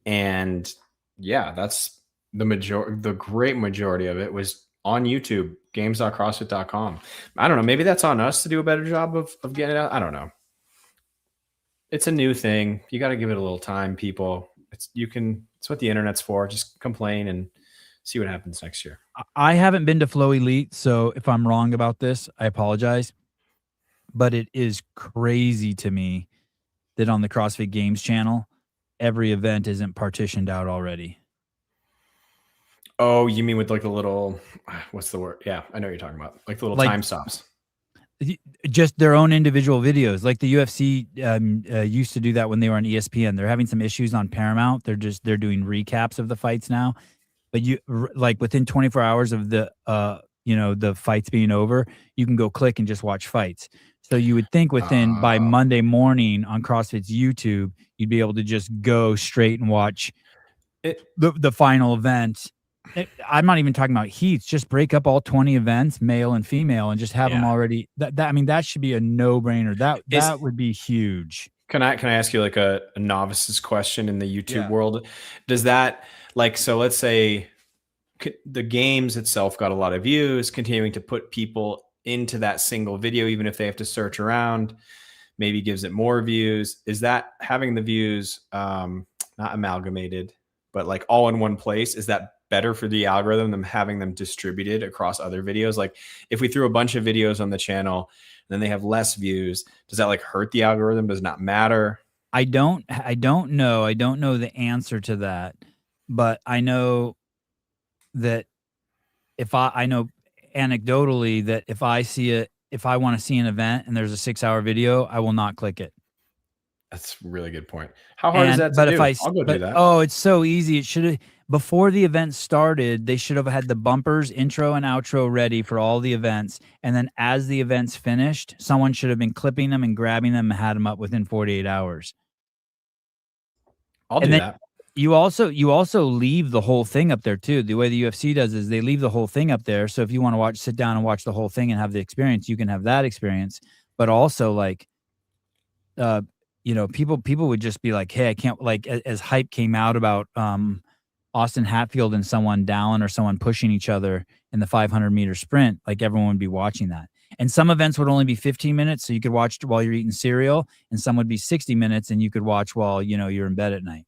B: And yeah, that's the great majority of it was on YouTube, games.crossfit.com. I don't know. Maybe that's on us to do a better job of getting it out. I don't know. It's a new thing. You got to give it a little time, people. It's what the internet's for. Just complain and see what happens next year.
A: I haven't been to Flow Elite, so if I'm wrong about this, I apologize. But it is crazy to me that on the CrossFit Games channel, every event isn't partitioned out already.
B: Oh, you mean with like the little, what's the word? Yeah, I know what you're talking about. Like the little time stops.
A: Just their own individual videos. Like the UFC used to do that when they were on ESPN. They're having some issues on Paramount. They're doing recaps of the fights now. But you like within 24 hours of the the fights being over, you can go click and just watch fights. So you would think by Monday morning on CrossFit's YouTube, you'd be able to just go straight and watch the final event. I'm not even talking about heats. Just break up all 20 events, male and female, and just have them already. That should be a no-brainer. That would be huge.
B: Can I ask you like a novice's question in the YouTube world? Does that so let's say the games itself got a lot of views, continuing to put people into that single video, even if they have to search around, maybe gives it more views. Is that having the views not amalgamated, but like all in one place? Is that better for the algorithm than having them distributed across other videos? Like if we threw a bunch of videos on the channel and then they have less views, does that like hurt the algorithm? Does it not matter?
A: I don't know. I don't know the answer to that, but I know that I know anecdotally that if I want to see an event and there's a 6-hour video, I will not click it.
B: That's a really good point. How hard is that to do? I'll go do that.
A: Oh, it's so easy. It should have, before the event started, they should have had the bumpers, intro and outro ready for all the events. And then as the events finished, someone should have been clipping them and grabbing them and had them up within 48 hours.
B: I'll do that.
A: You also leave the whole thing up there too. The way the UFC does is they leave the whole thing up there. So if you want to sit down and watch the whole thing and have the experience, you can have that experience. But also like, people would just be like, hey, I can't, like as hype came out about Austin Hatfield and someone down or someone pushing each other in the 500-meter sprint, like everyone would be watching that. And some events would only be 15 minutes, so you could watch while you're eating cereal, and some would be 60 minutes, and you could watch while you're in bed at night.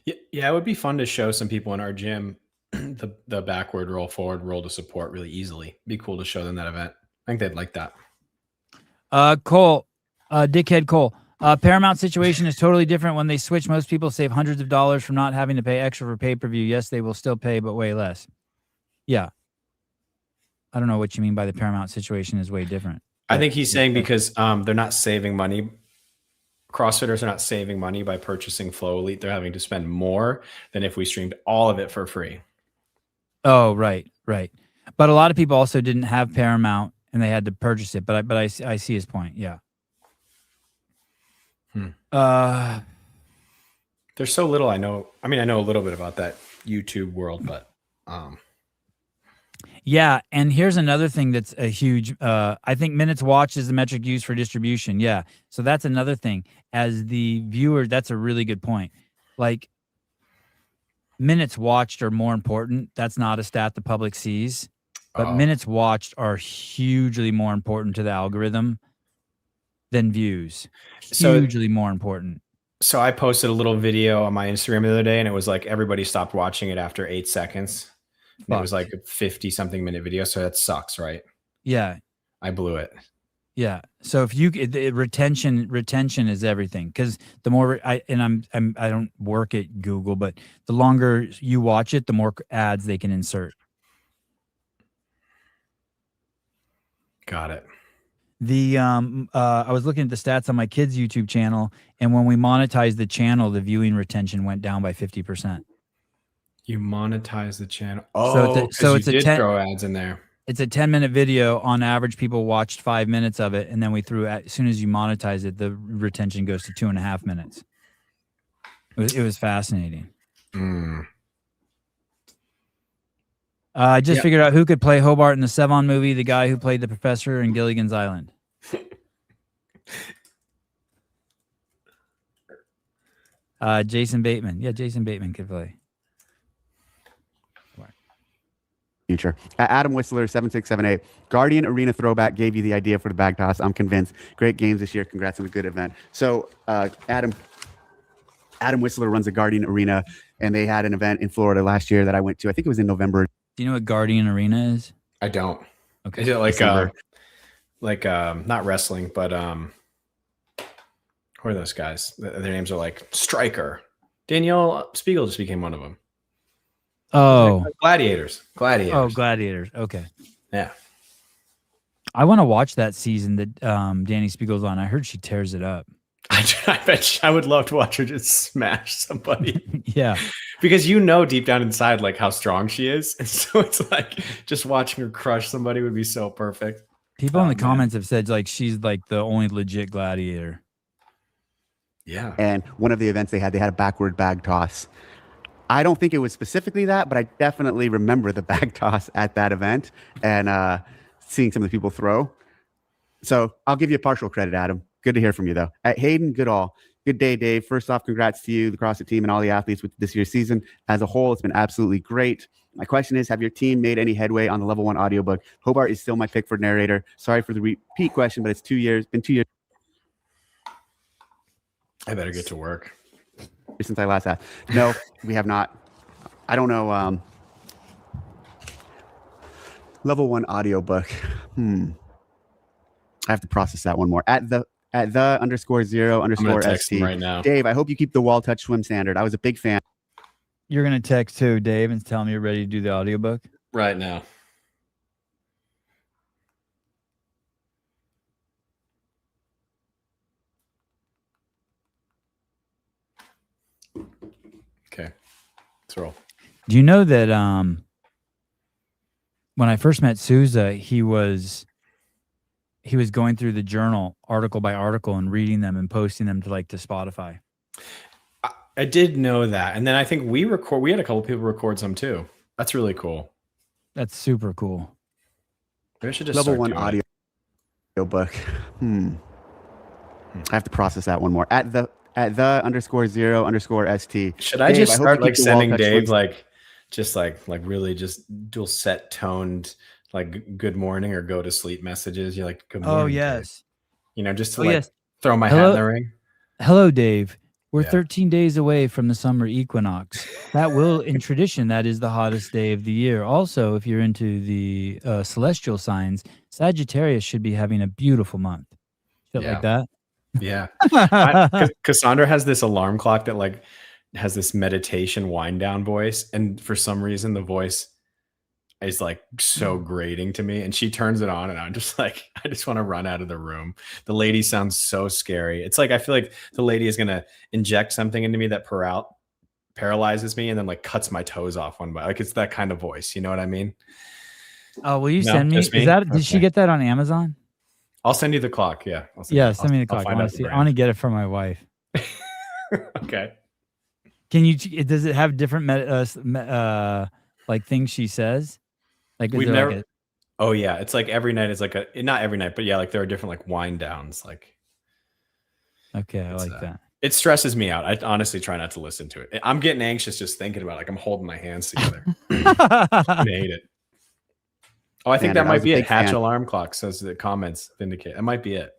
B: Yeah, it would be fun to show some people in our gym the backward roll, forward roll to support really easily. Be cool to show them that event. I think they'd like that.
A: Cole, dickhead Cole. Paramount situation is totally different when they switch. Most people save hundreds of dollars from not having to pay extra for pay-per-view. Yes, they will still pay, but way less. Yeah. I don't know what you mean by the Paramount situation is way different.
B: I think he's saying because they're not saving money. CrossFitters are not saving money by purchasing Flow Elite. They're having to spend more than if we streamed all of it for free.
A: Oh, right. But a lot of people also didn't have Paramount and they had to purchase it. But I see his point. Yeah.
B: There's so little I know. I mean, I know a little bit about that YouTube world, but
A: yeah. And here's another thing that's a huge. I think minutes watched is the metric used for distribution. Yeah. So that's another thing. As the viewer, that's a really good point. Like, minutes watched are more important. That's not a stat the public sees, but minutes watched are hugely more important to the algorithm than views. Hugely more important.
B: So I posted a little video on my Instagram the other day, and it was like everybody stopped watching it after 8 seconds. It was like a 50-something minute video, so that sucks, right?
A: Yeah,
B: I blew it.
A: Yeah. So if you retention is everything, because the more I don't work at Google, but the longer you watch it, the more ads they can insert.
B: Got it.
A: I was looking at the stats on my kids' YouTube channel, and when we monetized the channel, the viewing retention went down by 50%.
B: You monetize the channel. Oh, so it's throw ads in there.
A: It's a 10-minute video. On average, people watched 5 minutes of it, and then we threw. As soon as you monetize it, the retention goes to 2.5 minutes. It was fascinating. I just figured out who could play Hobart in the Sevon movie. The guy who played the professor in Gilligan's Island. Jason Bateman. Yeah, Jason Bateman could play.
C: Future. Adam Whistler 7678. Guardian Arena throwback gave you the idea for the bag toss. I'm convinced. Great games this year. Congrats on a good event. So Adam Whistler runs a Guardian Arena, and they had an event in Florida last year that I went to. I think it was in November.
A: Do you know what Guardian Arena is?
B: I don't.
A: Okay.
B: Is it like not wrestling, but who are those guys? Their names are like Striker. Danielle Spiegel just became one of them.
A: Oh,
B: Gladiators.
A: Oh, Gladiators. Okay.
B: Yeah.
A: I want to watch that season that Danny Spiegel's on. I heard she tears it up.
B: I bet I would love to watch her just smash somebody.
A: Yeah.
B: Because deep down inside like how strong she is. And so it's like just watching her crush somebody would be so perfect.
A: People in the comments have said like she's like the only legit gladiator.
C: Yeah. And one of the events they had a backward bag toss. I don't think it was specifically that, but I definitely remember the bag toss at that event and seeing some of the people throw. So I'll give you a partial credit, Adam. Good to hear from you, though. At Hayden Goodall, good day, Dave. First off, congrats to you, the CrossFit team, and all the athletes with this year's season. As a whole, it's been absolutely great. My question is, have your team made any headway on the level 1 audiobook? Hobart is still my pick for narrator. Sorry for the repeat question, but it's 2 years. Been 2 years.
B: I better get to work.
C: Since I last asked. No, we have not. I don't know. Level 1 audiobook. I have to process that one more. At the _0_ST.
B: Right now.
C: Dave, I hope you keep the wall touch swim standard. I was a big fan.
A: You're going to text too, Dave, and tell me you're ready to do the audiobook?
B: Right now. Okay. Let's roll.
A: Do you know that when I first met Souza, he was going through the journal article by article and reading them and posting them to Spotify.
B: I did know that. And then I think we had a couple people record some too. That's really cool.
A: That's super cool.
B: Maybe I should just
C: level 1 audio book. I have to process that one more. At the _0_ST.
B: Should I just start sending Dave really just dual set toned good morning or go to sleep messages? You're like, good morning.
A: Oh yes.
B: Dave. Just to throw my hat in the ring.
A: Hello, Dave. We're 13 days away from the summer equinox. That will, in tradition, that is the hottest day of the year. Also, if you're into the celestial signs, Sagittarius should be having a beautiful month. Shit like that.
B: Yeah. Cassandra has this alarm clock that like has this meditation wind down voice. And for some reason, the voice is like so grating to me. And she turns it on and I'm just like, I just want to run out of the room. The lady sounds so scary. It's like, I feel like the lady is going to inject something into me that paralyzes me and then like cuts my toes off one by, like, it's that kind of voice. You know what I mean?
A: Oh, will you send me? Did she get that on Amazon?
B: I'll send you the clock. Yeah.
A: Send me the clock. I want to get it from my wife.
B: Okay.
A: Can you, does it have different like things she says? Like,
B: we've never, oh yeah. It's like every night is like not every night, but yeah, like there are different like wind downs. Like,
A: okay. I like that.
B: It stresses me out. I honestly try not to listen to it. I'm getting anxious just thinking about it. Like I'm holding my hands together. I hate it. Oh, I think that might be it. Hatch alarm clock says the comments Vindicate. That might be it.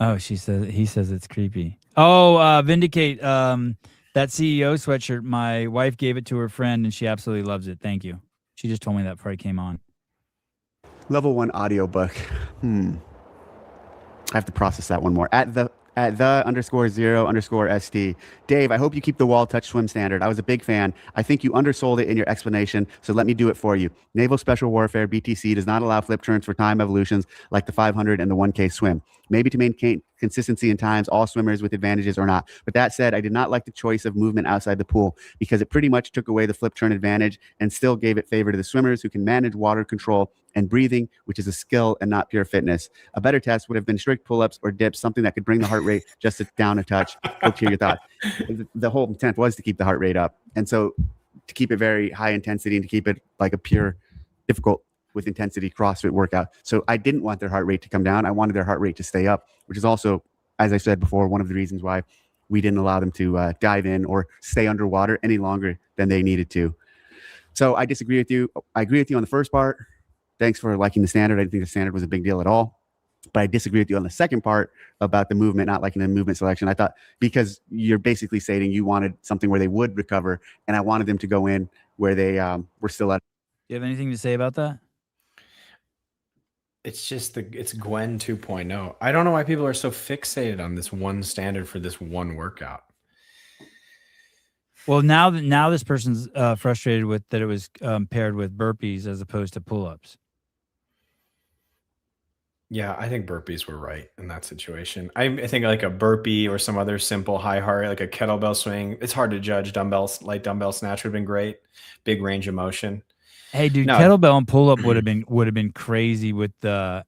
A: Oh, he says it's creepy. Oh, Vindicate. That CEO sweatshirt, my wife gave it to her friend and she absolutely loves it. Thank you. She just told me that before I came on.
C: Level 1 audiobook. I have to process that one more. At the _0_ST. Dave, I hope you keep the wall touch swim standard. I was a big fan. I think you undersold it in your explanation, so let me do it for you. Naval Special Warfare, BTC, does not allow flip turns for time evolutions like the 500 and the 1K swim. Maybe to maintain consistency in times, all swimmers with advantages or not. But that said, I did not like the choice of movement outside the pool because it pretty much took away the flip turn advantage and still gave it favor to the swimmers who can manage water control and breathing, which is a skill and not pure fitness. A better test would have been strict pull-ups or dips, something that could bring the heart rate just down a touch. Hope to hear your thoughts. The whole intent was to keep the heart rate up. And so to keep it very high intensity and to keep it like a pure, difficult with intensity CrossFit workout. So I didn't want their heart rate to come down. I wanted their heart rate to stay up, which is also, as I said before, one of the reasons why we didn't allow them to dive in or stay underwater any longer than they needed to. So I disagree with you. I agree with you on the first part. Thanks for liking the standard. I didn't think the standard was a big deal at all. But I disagree with you on the second part about the movement, not liking the movement selection. I thought because you're basically stating you wanted something where they would recover, and I wanted them to go in where they were still at.
A: Do you have anything to say about that?
B: It's just it's Gwen 2.0. I don't know why people are so fixated on this one standard for this one workout.
A: Well, now this person's frustrated with that it was paired with burpees as opposed to pull-ups.
B: Yeah, I think burpees were right in that situation. I think like a burpee or some other simple high heart, like a kettlebell swing. It's hard to judge. Light dumbbell snatch would have been great. Big range of motion.
A: Hey, dude, kettlebell and pull-up would have been crazy with the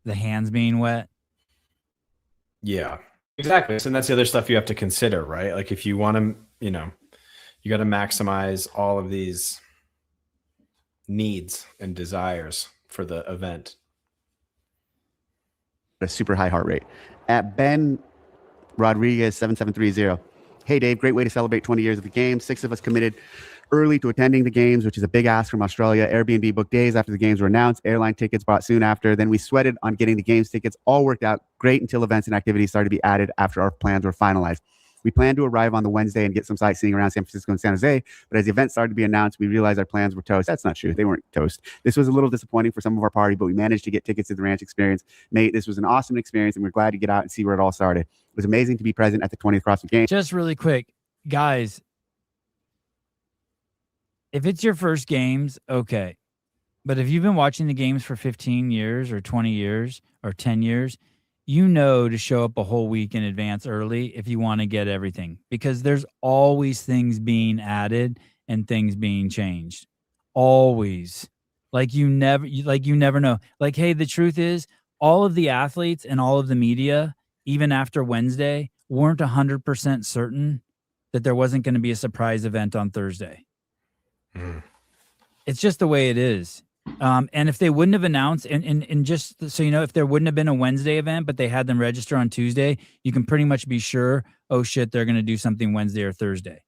A: hands being wet.
B: Yeah, exactly. So that's the other stuff you have to consider, right? Like if you want to, you got to maximize all of these needs and desires for the event.
C: A super high heart rate. At Ben Rodriguez 7730. Hey Dave, great way to celebrate 20 years of the game. 6 of us committed early to attending the games, which is a big ask from Australia. Airbnb booked days after the games were announced. Airline tickets bought soon after. Then we sweated on getting the games tickets. All worked out great until events and activities started to be added after our plans were finalized. We planned to arrive on the Wednesday and get some sightseeing around San Francisco and San Jose, but as the event started to be announced, we realized our plans were toast. That's not true. They weren't toast. This was a little disappointing for some of our party, but we managed to get tickets to the ranch experience. Nate, this was an awesome experience, and we're glad to get out and see where it all started. It was amazing to be present at the 20th CrossFit Games.
A: Just really quick, guys, if it's your first games, okay. But if you've been watching the games for 15 years or 20 years or 10 years, you know to show up a whole week in advance early if you want to get everything, because there's always things being added and things being changed. Always. Like you never know. Like, hey, the truth is all of the athletes and all of the media, even after Wednesday, weren't 100% certain that there wasn't going to be a surprise event on Thursday. It's just the way it is. And if they wouldn't have announced, and just so you know, if there wouldn't have been a Wednesday event, but they had them register on Tuesday, you can pretty much be sure, oh shit, they're going to do something Wednesday or Thursday.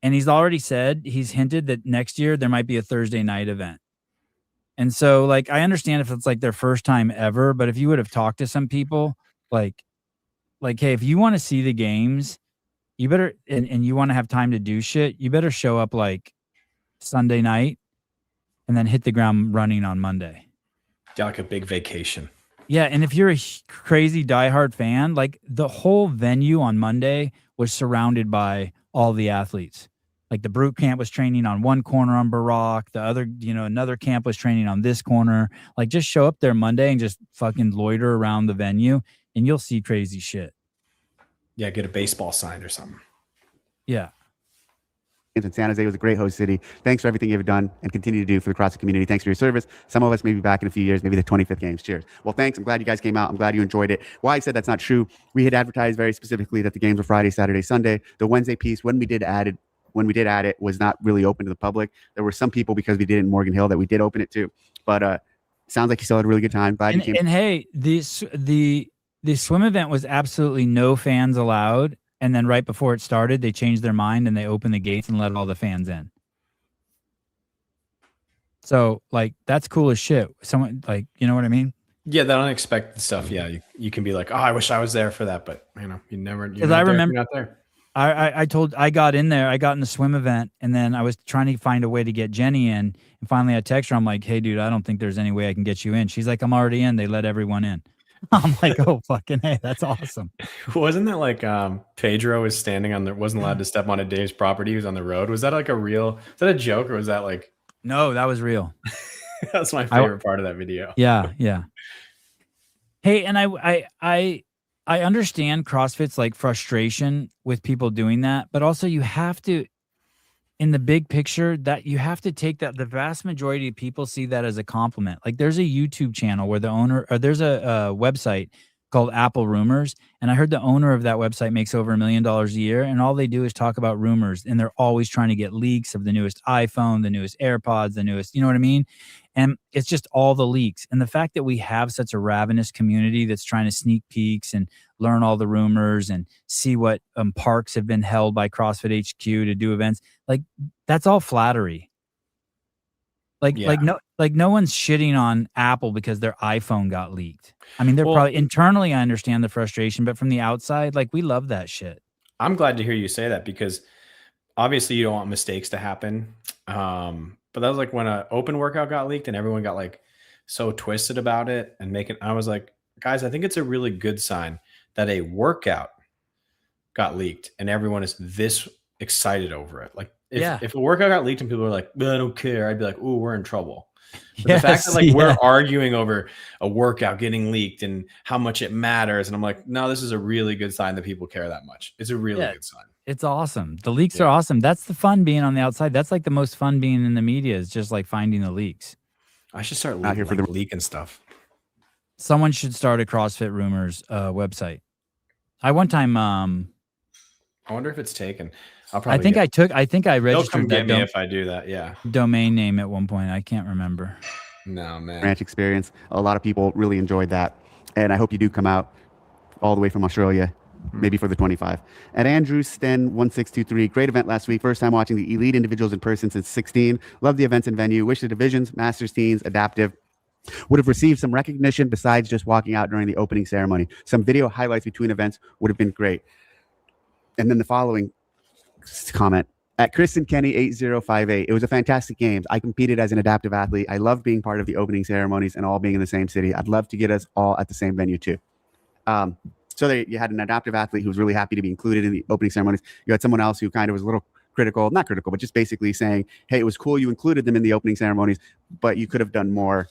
A: And he's hinted that next year there might be a Thursday night event. And so, like, I understand if it's like their first time ever, but if you would have talked to some people, like, like, hey, if you want to see the games, you better and you want to have time to do shit, you better show up like Sunday night and then hit the ground running on Monday.
B: Yeah, like a big vacation.
A: Yeah, and if you're a crazy diehard fan, like the whole venue on Monday was surrounded by all the athletes. Like the Brute camp was training on one corner on Barack, the other, another camp was training on this corner. Like just show up there Monday and just fucking loiter around the venue and you'll see crazy shit.
B: Yeah, get a baseball signed or something.
A: Yeah.
C: And San Jose was a great host city. Thanks for everything you've done and continue to do for the CrossFit community. Thanks for your service. Some of us may be back in a few years, maybe the 25th games. Cheers. Well, thanks. I'm glad you guys came out. I'm glad you enjoyed it. Why I said that's not true. We had advertised very specifically that the games were Friday, Saturday, Sunday. The Wednesday piece, when we did add it, was not really open to the public. There were some people, because we did it in Morgan Hill, that we did open it to. But sounds like you still had a really good time. Glad you came.
A: And hey, the swim event was absolutely no fans allowed. And then right before it started, they changed their mind and they opened the gates and let all the fans in. So like, that's cool as shit. Someone like, you know what I mean?
B: Yeah, that unexpected stuff. Yeah, you can be like, oh, I wish I was there for that, but you never. Because
A: I remember
B: not there.
A: I got in there. I got in the swim event, and then I was trying to find a way to get Jenny in. And finally, I text her. I'm like, hey, dude, I don't think there's any way I can get you in. She's like, I'm already in. They let everyone in. I'm like, oh, fucking hey, that's awesome.
B: Wasn't that like Pedro was standing on wasn't allowed to step on a Dave's property. He was on the road. Was that like is that a joke or was that like?
A: No, that was real.
B: That's my favorite part of that video.
A: Yeah, yeah. Hey, and I understand CrossFit's like frustration with people doing that, but also you have to, in the big picture, that you have to take that. The vast majority of people see that as a compliment. Like there's a YouTube channel where there's a website called Apple Rumors. And I heard the owner of that website makes over $1 million a year. And all they do is talk about rumors. And they're always trying to get leaks of the newest iPhone, the newest AirPods, the newest, you know what I mean? And it's just all the leaks. And the fact that we have such a ravenous community that's trying to sneak peeks and learn all the rumors and see what parks have been held by CrossFit HQ to do events, like that's all flattery. Like no one's shitting on Apple because their iPhone got leaked. I mean, they're probably internally, I understand the frustration, but from the outside, like we love that shit.
B: I'm glad to hear you say that because obviously you don't want mistakes to happen. But that was like when an open workout got leaked and everyone got like so twisted about it and I was like, guys, I think it's a really good sign that a workout got leaked and everyone is this excited over it. Like if a workout got leaked and people are like, I don't care, I'd be like, ooh, we're in trouble. But the fact that like we're arguing over a workout getting leaked and how much it matters. And I'm like, no, this is a really good sign that people care that much. It's a really good sign.
A: It's awesome. The leaks are awesome. That's the fun being on the outside. That's like the most fun being in the media is just like finding the leaks.
B: I should start out here for the leaking stuff.
A: Someone should start a CrossFit Rumors website. I one time
B: I wonder if it's taken.
A: I think I registered.
B: They'll come get me if I do that. Yeah.
A: Domain name at one point. I can't remember.
B: No, man.
C: Ranch experience. A lot of people really enjoyed that. And I hope you do come out all the way from Australia, maybe for the 25. At Andrew Sten 1623, great event last week. First time watching the elite individuals in person since 16. Love the events and venue. Wish the divisions, masters, teens, adaptive would have received some recognition besides just walking out during the opening ceremony. Some video highlights between events would have been great. And then the following comment. At Kristen Kenny 8058, it was a fantastic game. I competed as an adaptive athlete. I love being part of the opening ceremonies and all being in the same city. I'd love to get us all at the same venue too. So you had an adaptive athlete who was really happy to be included in the opening ceremonies. You had someone else who kind of was a little critical, not critical, but just basically saying, hey, it was cool you included them in the opening ceremonies, but you could have done more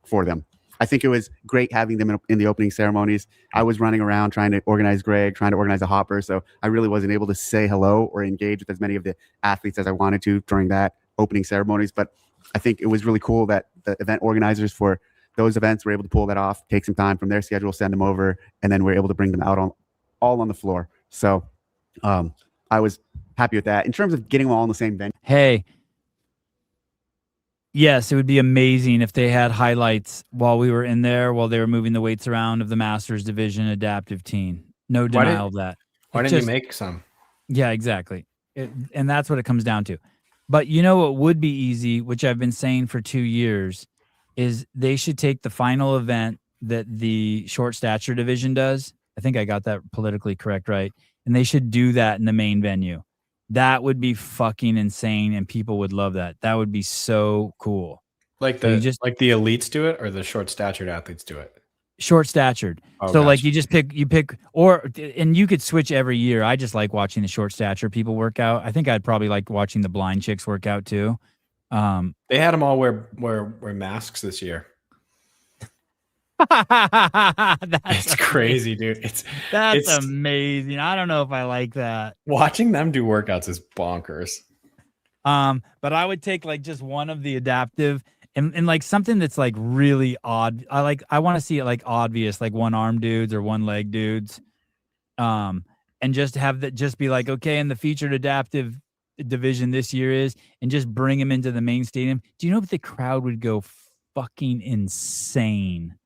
C: for them. I think it was great having them in the opening ceremonies. I was running around trying to organize Greg, trying to organize a hopper, so I really wasn't able to say hello or engage with as many of the athletes as I wanted to during that opening ceremonies. But I think it was really cool that the event organizers for those events were able to pull that off, take some time from their schedule, send them over, and then we're able to bring them out all on the floor. So I was happy with that. In terms of getting them all in the same venue.
A: Hey, yes, it would be amazing if they had highlights while we were in there, while they were moving the weights around of the Masters Division adaptive team. No denial of that.
B: Why didn't you make some?
A: Yeah, exactly. And that's what it comes down to. But you know what would be easy, which I've been saying for 2 years, is they should take the final event that the short stature division does I think I got that politically correct, right? And they should do that in the main venue. That would be fucking insane, and people would love that. That would be so cool.
B: Like
A: So you
B: the
A: just
B: like the elites do it, or the short-statured athletes do it.
A: short-statured.
B: Oh,
A: So like
B: gotcha.
A: you pick, and you could switch every year. I just like watching the short stature people work out. I think I'd probably like watching the blind chicks work out too.
B: They had them all wear masks this year. It's crazy, dude.
A: That's amazing. I don't know if I like that.
B: Watching them do workouts is bonkers.
A: But I would take like just one of the adaptive and like something that's like really odd. I want to see it like obvious, like one arm dudes or one leg dudes. And just have that just be like, okay, and the featured adaptive division this year is, and just bring them into the main stadium. Do you know if the crowd would go fucking insane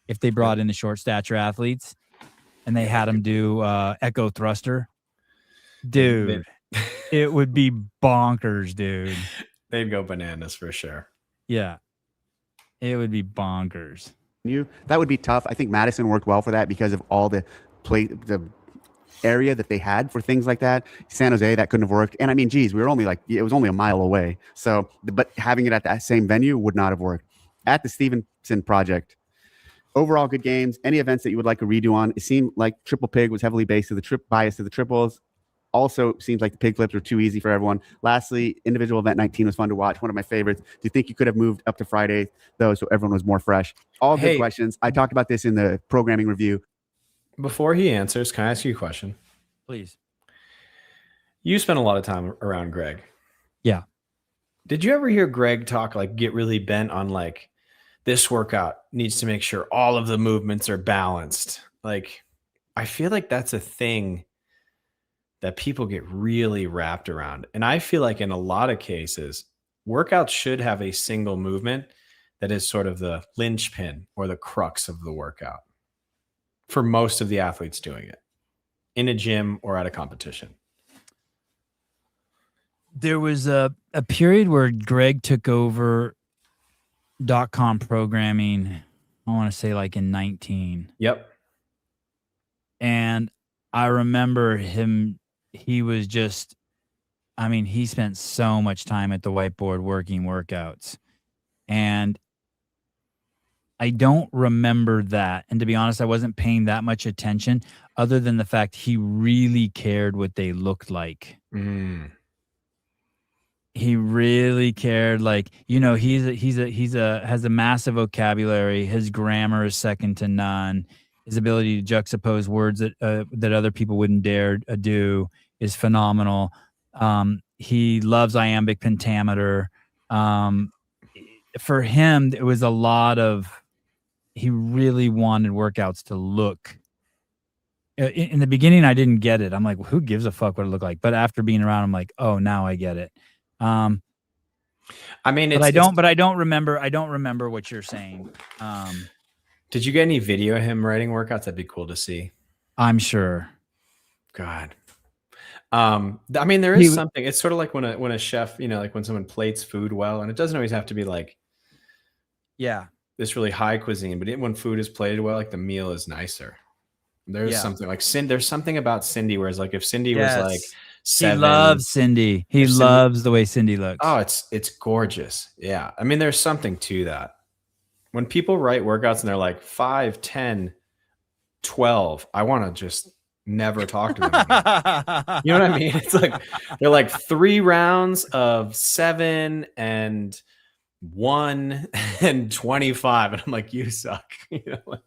A: if they brought in the short stature athletes and they had them do echo thruster? Dude, it would be bonkers, dude.
B: They'd go bananas for sure.
A: Yeah, it would be bonkers.
C: That would be tough. I think Madison worked well for that because of all the area that they had for things like that. San Jose, that couldn't have worked. And I mean, geez, we were only it was only a mile away. So, but having it at that same venue would not have worked. At the Stevenson project, overall good games. Any events that you would like a redo on? It seemed like Triple Pig was heavily biased to the triples. Also seems like the pig flips were too easy for everyone. Lastly, individual event 19 was fun to watch. One of my favorites. Do you think you could have moved up to Friday though, so everyone was more fresh? All good questions. I talked about this in the programming review.
B: Before he answers, can I ask you a question?
A: Please.
B: You spent a lot of time around Greg.
A: Yeah.
B: Did you ever hear Greg talk, like, get really bent on like, this workout needs to make sure all of the movements are balanced? Like, I feel like that's a thing that people get really wrapped around. And I feel like in a lot of cases, workouts should have a single movement that is sort of the linchpin or the crux of the workout for most of the athletes doing it in a gym or at a competition.
A: There was a period where Greg took over .com programming, I want to say like in 19.
B: Yep.
A: And I remember he was just, I mean, he spent so much time at the whiteboard working workouts. And I don't remember that. And to be honest, I wasn't paying that much attention other than the fact he really cared what they looked like. He really cared. Like, you know, he has a massive vocabulary. His grammar is second to none. His ability to juxtapose words that other people wouldn't dare do is phenomenal. He loves iambic pentameter. For him, it was a lot of, he really wanted workouts to look. In the beginning, I didn't get it. I'm like, well, who gives a fuck what it looked like? But after being around, I'm like, oh, now I get it. I mean, I don't remember what you're saying.
B: Did you get any video of him writing workouts? That'd be cool to see.
A: I'm sure.
B: God. I mean, there is something. It's sort of like when a chef, you know, like when someone plates food well, and it doesn't always have to be like,
A: yeah,
B: this really high cuisine, but when food is plated well, like the meal is nicer. There's something like there's something about Cindy, whereas like if Cindy was like 7,
A: he loves Cindy. He loves the way Cindy looks.
B: Oh, it's gorgeous. Yeah. I mean, there's something to that. When people write workouts and they're like 5, 10, 12, I want to just never talk to them again. You know what I mean? It's like they're like 3 rounds of 7 and 1 and 25, and I'm like, you suck. You know,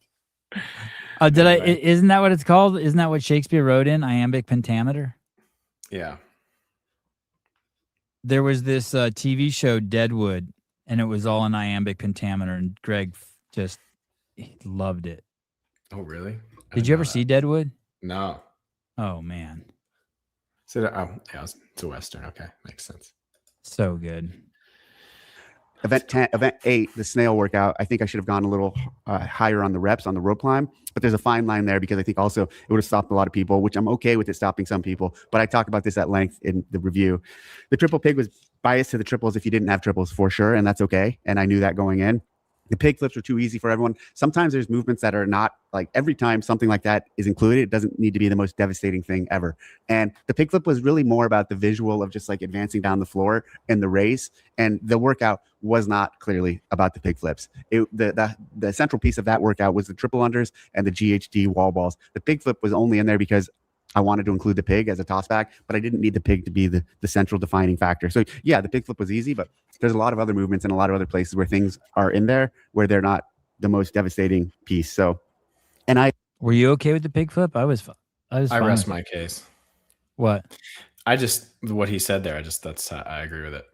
B: like,
A: isn't that what it's called? Isn't that what Shakespeare wrote in iambic pentameter?
B: Yeah.
A: There was this TV show Deadwood, and it was all in iambic pentameter, and Greg just loved it.
B: Oh, really?
A: Did you ever see Deadwood?
B: No.
A: Oh man.
B: So yeah, it's a Western. Okay, makes sense.
A: So good.
C: Event 8, the snail workout. I think I should have gone a little higher on the reps on the rope climb, but there's a fine line there because I think also it would have stopped a lot of people, which I'm okay with it stopping some people. But I talked about this at length in the review. The triple pig was biased to the triples if you didn't have triples for sure, and that's okay. And I knew that going in. The pig flips are too easy for everyone. Sometimes there's movements that are not like every time something like that is included, it doesn't need to be the most devastating thing ever. And the pig flip was really more about the visual of just like advancing down the floor in the race. And the workout was not clearly about the pig flips. The central piece of that workout was the triple unders and the GHD wall balls. The pig flip was only in there because I wanted to include the pig as a toss back, but I didn't need the pig to be the central defining factor. So yeah, the pig flip was easy, but there's a lot of other movements and a lot of other places where things are in there where they're not the most devastating piece. So, and
A: were you okay with the pig flip? I
B: rest my case.
A: What?
B: What he said there. I agree with it.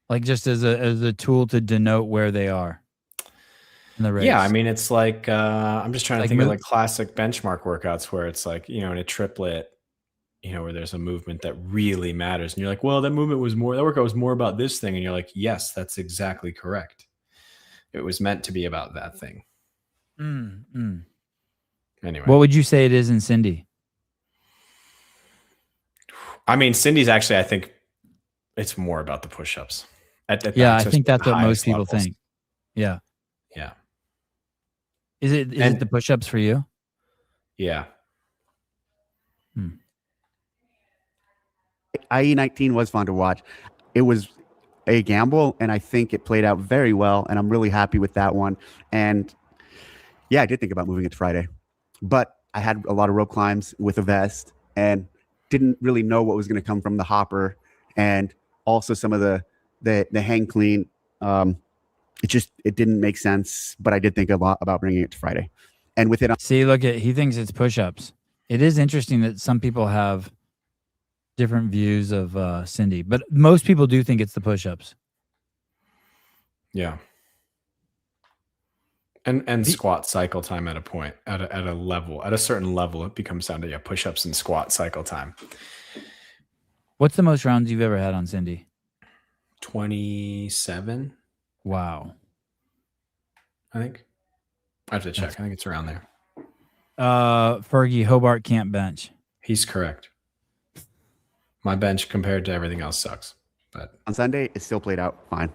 A: Like just as a tool to denote where they are in the race.
B: Yeah, I mean, it's like I'm just trying to think of like classic benchmark workouts where it's like, in a triplet, where there's a movement that really matters, and you're like, well, that workout was more about this thing, and you're like, yes, that's exactly correct. It was meant to be about that thing. Anyway,
A: what would you say it is in Cindy?
B: I mean, Cindy's actually, I think it's more about the push-ups.
A: I think that's what most people think. Yeah.
B: Yeah.
A: Is it the push-ups for you?
B: Yeah.
C: IE19 was fun to watch. It was a gamble, and I think it played out very well, and I'm really happy with that one. And yeah, I did think about moving it to Friday, but I had a lot of rope climbs with a vest and didn't really know what was going to come from the hopper, and also some of the hang clean. It didn't make sense, but I did think a lot about bringing it to Friday. And with it,
A: he thinks it's push-ups. It is interesting that some people have different views of Cindy, but most people do think it's the push-ups.
B: Yeah. And squat cycle time at a point, at a certain level, it becomes down to push-ups and squat cycle time.
A: What's the most rounds you've ever had on Cindy?
B: 27.
A: Wow.
B: I think. I have to check. I think it's around there.
A: Fergie, Hobart can't bench.
B: He's correct. My bench compared to everything else sucks. But
C: on Sunday, it still played out fine.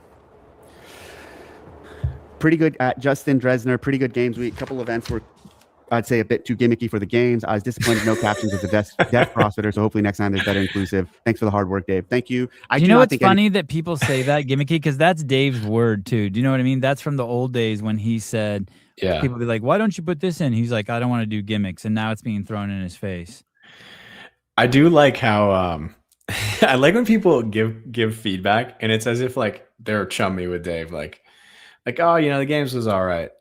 C: Pretty good at Justin Dresner. Pretty good games week. Couple events were, I'd say, a bit too gimmicky for the games. I was disappointed no captions as a deaf CrossFitter, so hopefully next time there's better inclusive. Thanks for the hard work, Dave. Thank you.
A: Do you know what's funny that people say that gimmicky? Because that's Dave's word too. Do you know what I mean? That's from the old days when he said, people be like, why don't you put this in? He's like, I don't want to do gimmicks. And now it's being thrown in his face.
B: I do like how I like when people give feedback and it's as if like they're chummy with Dave. Like, oh, the games was all right.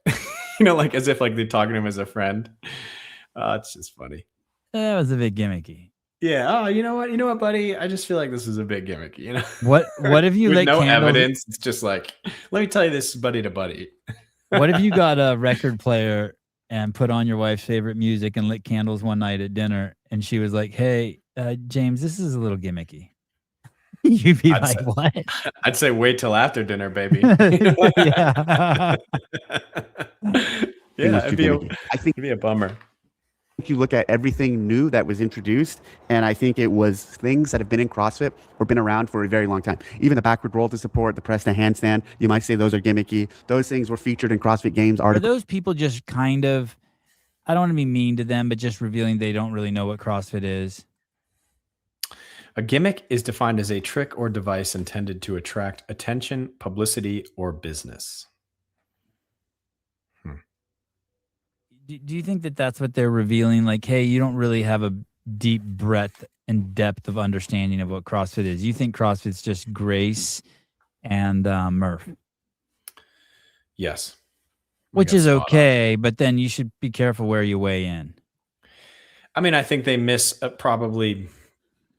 B: Like as if like they're talking to him as a friend. It's just funny.
A: That was a bit gimmicky.
B: Yeah. Oh, you know what, buddy? I just feel like this is a bit gimmicky.
A: What if you
B: with
A: let
B: no
A: candles...
B: evidence? It's just like, let me tell you this, buddy to buddy.
A: What if you got a record player and put on your wife's favorite music and lit candles one night at dinner, and she was like, "Hey, James, this is a little gimmicky." You'd be what?
B: I'd say wait till after dinner, baby.
A: Yeah.
B: It'd be a bummer.
C: You look at everything new that was introduced, and I think it was things that have been in CrossFit or been around for a very long time. Even the backward roll to support, the press to handstand, you might say those are gimmicky. Those things were featured in CrossFit Games articles.
A: Are those people just kind of, I don't want to be mean to them, but just revealing they don't really know what CrossFit is?
B: A gimmick is defined as a trick or device intended to attract attention, publicity, or business.
A: Do you think that that's what they're revealing? Like, hey, you don't really have a deep breadth and depth of understanding of what CrossFit is. You think CrossFit's just grace and Murph?
B: Yes.
A: Which is okay, but then you should be careful where you weigh in.
B: I mean, I think they miss probably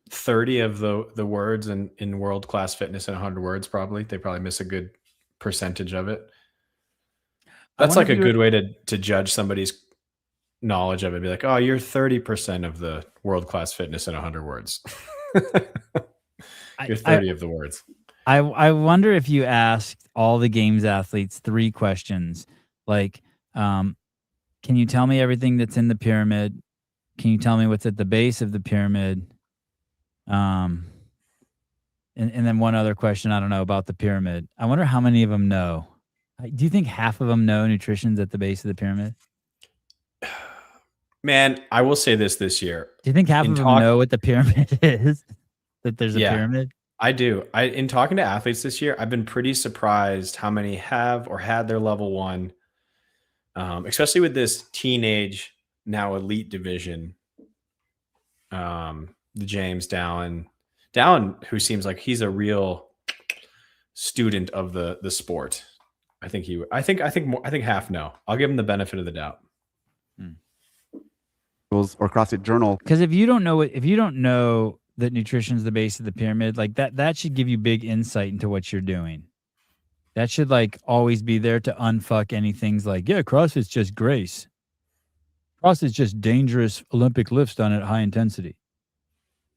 B: 30 of the words in world-class fitness in 100 words, probably. They probably miss a good percentage of it. That's like a good way to judge somebody's knowledge of it. Be like, oh, you're 30% of the world-class fitness in 100 words. You're 30 of the words.
A: I wonder if you asked all the games athletes 3 questions, like, can you tell me everything that's in the pyramid? Can you tell me what's at the base of the pyramid? And then one other question, I don't know, about the pyramid. I wonder how many of them know. Do you think half of them know nutrition's at the base of the pyramid?
B: Man, I will say this year.
A: Do you think half of them know what the pyramid is? That there's a pyramid?
B: I do. In talking to athletes this year, I've been pretty surprised how many have or had their level 1, especially with this teenage, now elite division. The James Dallin, who seems like he's a real student of the sport. I think half know. I'll give him the benefit of the doubt.
C: Or CrossFit Journal.
A: Because if you don't know that nutrition is the base of the pyramid, like that should give you big insight into what you're doing. That should like always be there to unfuck any things like, yeah, CrossFit's just grace. CrossFit's just dangerous Olympic lifts done at high intensity.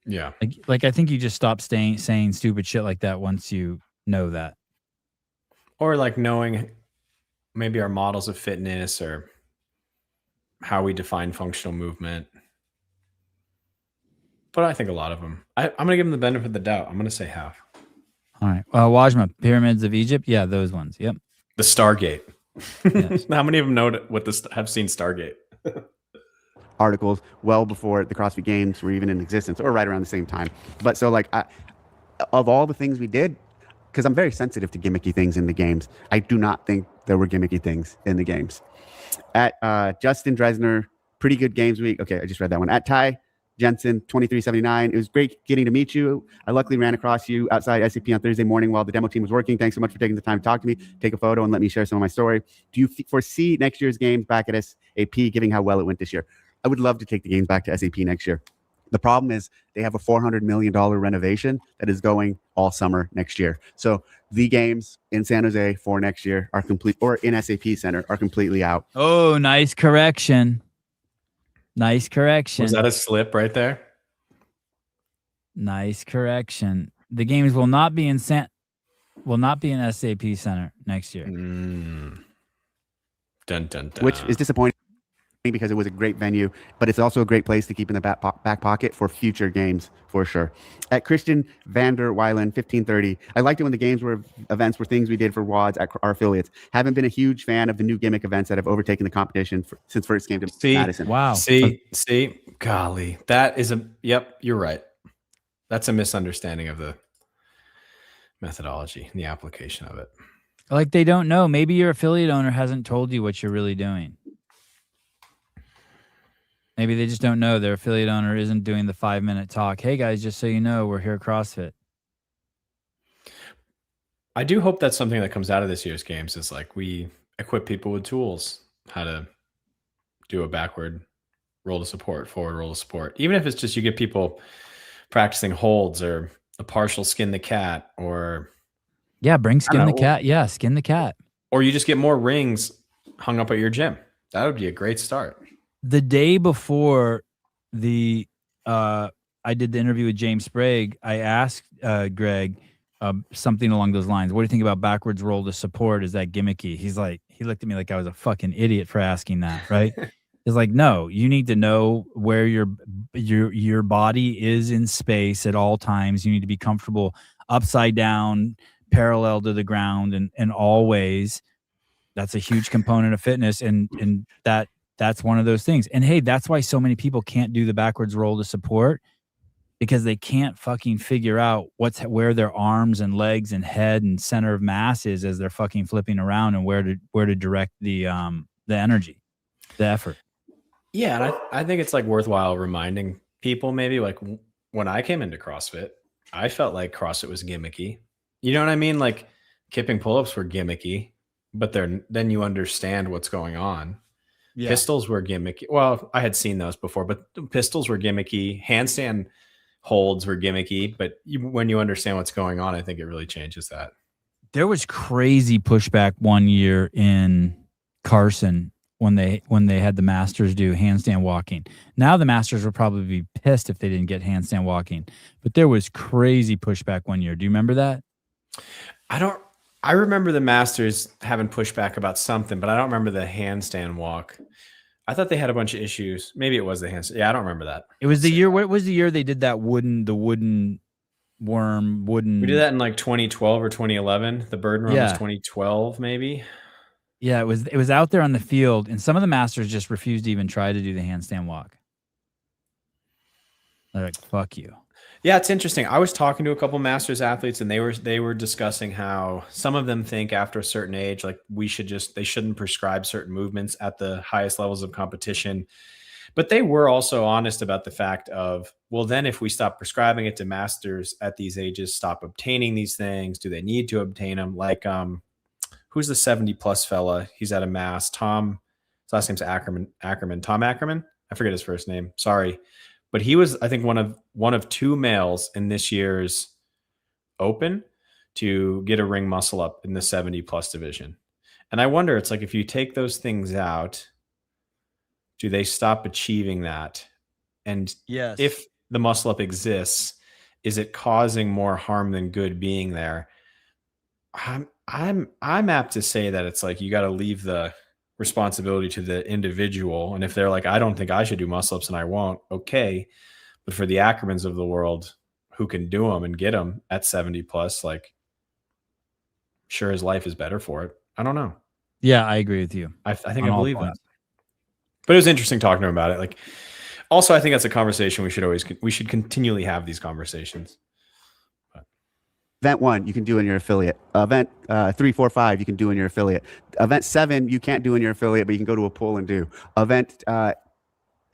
B: Yeah.
A: Like I think you just stop saying stupid shit like that once you know that.
B: Or like knowing maybe our models of fitness or how we define functional movement. But I think a lot of them. I'm going to give them the benefit of the doubt. I'm going to say half.
A: All right. Wajma, Pyramids of Egypt. Yeah, those ones. Yep.
B: The Stargate.
A: Yes.
B: How many of them know have seen Stargate?
C: Articles well before the CrossFit Games were even in existence, or right around the same time. But so like, of all the things we did, because I'm very sensitive to gimmicky things in the games, I do not think there were gimmicky things in the games. At Justin Dresner, pretty good games week. Okay, I just read that one. At Ty Jensen, 2379. It was great getting to meet you. I luckily ran across you outside SAP on Thursday morning while the demo team was working. Thanks so much for taking the time to talk to me, take a photo, and let me share some of my story. Do you foresee next year's games back at SAP, given how well it went this year? I would love to take the games back to SAP next year. The problem is they have a $400 million renovation that is going all summer next year. So the games in San Jose for next year are complete, or in SAP Center are completely out.
A: Oh, nice correction. Nice correction.
B: Was that a slip right there?
A: Nice correction. The games will not be in SAP Center next year.
B: Dun, dun, dun.
C: Which is disappointing because it was a great venue, but it's also a great place to keep in the back pocket for future games for sure. At Christian Vander Weilen, 1530, I liked it when the events were things we did for WADs at our affiliates. Haven't been a huge fan of the new gimmick events that have overtaken the competition since first came to Madison.
A: Wow.
B: See, golly, that is yep, you're right. That's a misunderstanding of the methodology and the application of it.
A: Like they don't know. Maybe your affiliate owner hasn't told you what you're really doing. Maybe they just don't know. Their affiliate owner isn't doing the 5-minute talk. Hey guys, just so you know, we're here at CrossFit.
B: I do hope that's something that comes out of this year's games is like we equip people with tools, how to do a backward roll to support, forward roll to support. Even if it's just you get people practicing holds or a partial skin the cat or
A: bring skin the cat. Yeah, skin the cat.
B: Or you just get more rings hung up at your gym. That would be a great start.
A: The day before I did the interview with James Sprague, I asked Greg something along those lines. What do you think about backwards roll to support? Is that gimmicky? He looked at me like I was a fucking idiot for asking that, right? He's like, no, you need to know where your body is in space at all times. You need to be comfortable upside down, parallel to the ground, and always. That's a huge component of fitness, and that's one of those things. And hey, that's why so many people can't do the backwards roll to support, because they can't fucking figure out where their arms and legs and head and center of mass is as they're fucking flipping around, and where to direct the energy, the effort.
B: Yeah, and I think it's like worthwhile reminding people, maybe like when I came into CrossFit, I felt like CrossFit was gimmicky. You know what I mean? Like kipping pull-ups were gimmicky, but then you understand what's going on. Yeah. Pistols were gimmicky. Well, I had seen those before, but pistols were gimmicky. Handstand holds were gimmicky, but when you understand what's going on, I think it really changes that.
A: There was crazy pushback one year in Carson when they had the masters do handstand walking. Now the masters would probably be pissed if they didn't get handstand walking, but there was crazy pushback one year. Do you remember that?
B: I remember the masters having pushback about something, but I don't remember the handstand walk. I thought they had a bunch of issues. Maybe it was the handstand. Yeah, I don't remember that.
A: It was the year. What was the year they did that wooden worm?
B: We did that in like 2012 or 2011. The Burden Run was 2012, maybe.
A: Yeah, it was out there on the field, and some of the masters just refused to even try to do the handstand walk. They're like, "Fuck you."
B: Yeah, it's interesting. I was talking to a couple masters athletes, and they were discussing how some of them think after a certain age, like they shouldn't prescribe certain movements at the highest levels of competition. But they were also honest about the fact of, well, then if we stop prescribing it to masters at these ages, stop obtaining these things, do they need to obtain them? Like, who's the 70 plus fella? He's at a mass. His last name's Ackerman. Tom Ackerman. I forget his first name. Sorry. But he was, I think, one of two males in this year's open to get a ring muscle up in the 70 plus division. And I wonder, it's like, if you take those things out, do they stop achieving that? And
A: Yes.
B: if the muscle up exists, is it causing more harm than good being there? I'm apt to say that it's like, you got to leave the responsibility to the individual. And if they're like, I don't think I should do muscle ups and I won't, okay. But for the Ackermans of the world who can do them and get them at 70 plus, like, sure, his life is better for it. I don't know.
A: Yeah, I agree with you.
B: I think I believe that. But it was interesting talking to him about it. Like, also, I think that's a conversation we should continually have these conversations.
C: Event 1, you can do in your affiliate. Event 3, 4, 5, you can do in your affiliate. Event 7, you can't do in your affiliate, but you can go to a pool and do. Event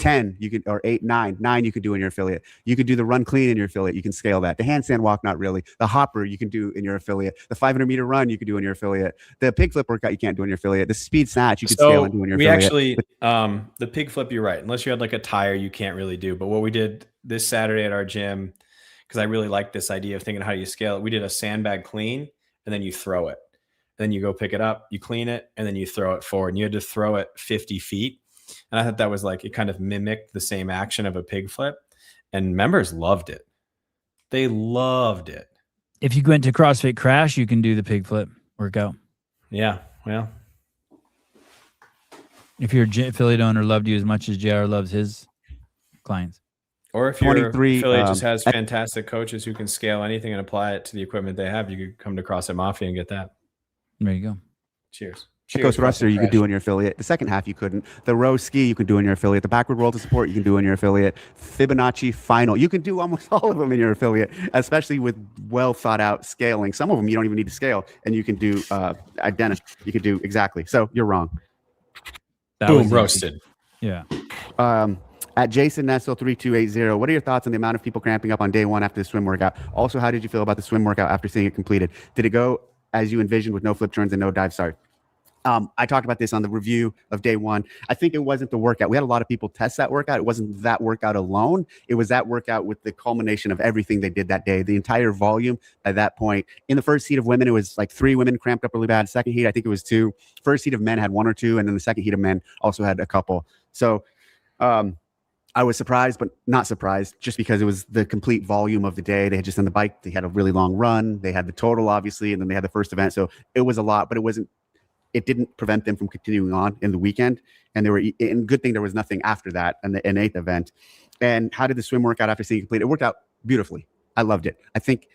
C: 10, you could, or 8, 9, you could do in your affiliate. You could do the run clean in your affiliate. You can scale that. The handstand walk, not really. The hopper, you can do in your affiliate. The 500-meter run, you could do in your affiliate. The pig flip workout, you can't do in your affiliate. The speed snatch, you could scale and do in your affiliate.
B: Actually, the pig flip, you're right. Unless you had like a tire, you can't really do. But what we did this Saturday at our gym, because I really like this idea of thinking, how do you scale it? We did a sandbag clean, and then you throw it. Then you go pick it up, you clean it, and then you throw it forward. And you had to throw it 50 feet. And I thought that was like, it kind of mimicked the same action of a pig flip, and members loved it. They loved it.
A: If you went to CrossFit Crash, you can do the pig flip workout.
B: Yeah. Well,
A: if your affiliate owner loved you as much as JR loves his clients.
B: Or if your affiliate just has fantastic coaches who can scale anything and apply it to the equipment they have, you could come to CrossFit Mafia and get that.
A: There you go.
B: Cheers.
C: Ghost thruster, you could do in your affiliate. The second half, you couldn't. The row ski, you could do in your affiliate. The backward roll to support, you can do in your affiliate. Fibonacci final, you can do almost all of them in your affiliate, especially with well thought out scaling. Some of them you don't even need to scale, and you can do identical. You could do exactly. So you're wrong.
B: Boom, roasted.
A: Yeah.
C: At Jason Nessel 3280, what are your thoughts on the amount of people cramping up on day one after the swim workout? Also, how did you feel about the swim workout after seeing it completed? Did it go as you envisioned with no flip turns and no dive start? I talked about this on the review of day one. I think it wasn't the workout. We had a lot of people test that workout. It wasn't that workout alone. It was that workout with the culmination of everything they did that day, the entire volume at that point. In the first heat of women, it was like 3 women cramped up really bad. Second heat, I think it was 2. First heat of men had 1 or 2. And then the second heat of men also had a couple. So I was surprised, but not surprised, just because it was the complete volume of the day. They had just done the bike. They had a really long run. They had the total, obviously, and then they had the first event. So it was a lot, but it didn't prevent them from continuing on in the weekend. And good thing there was nothing after that in the 8th event. And how did the swim workout after seeing it complete? It worked out beautifully. I loved it.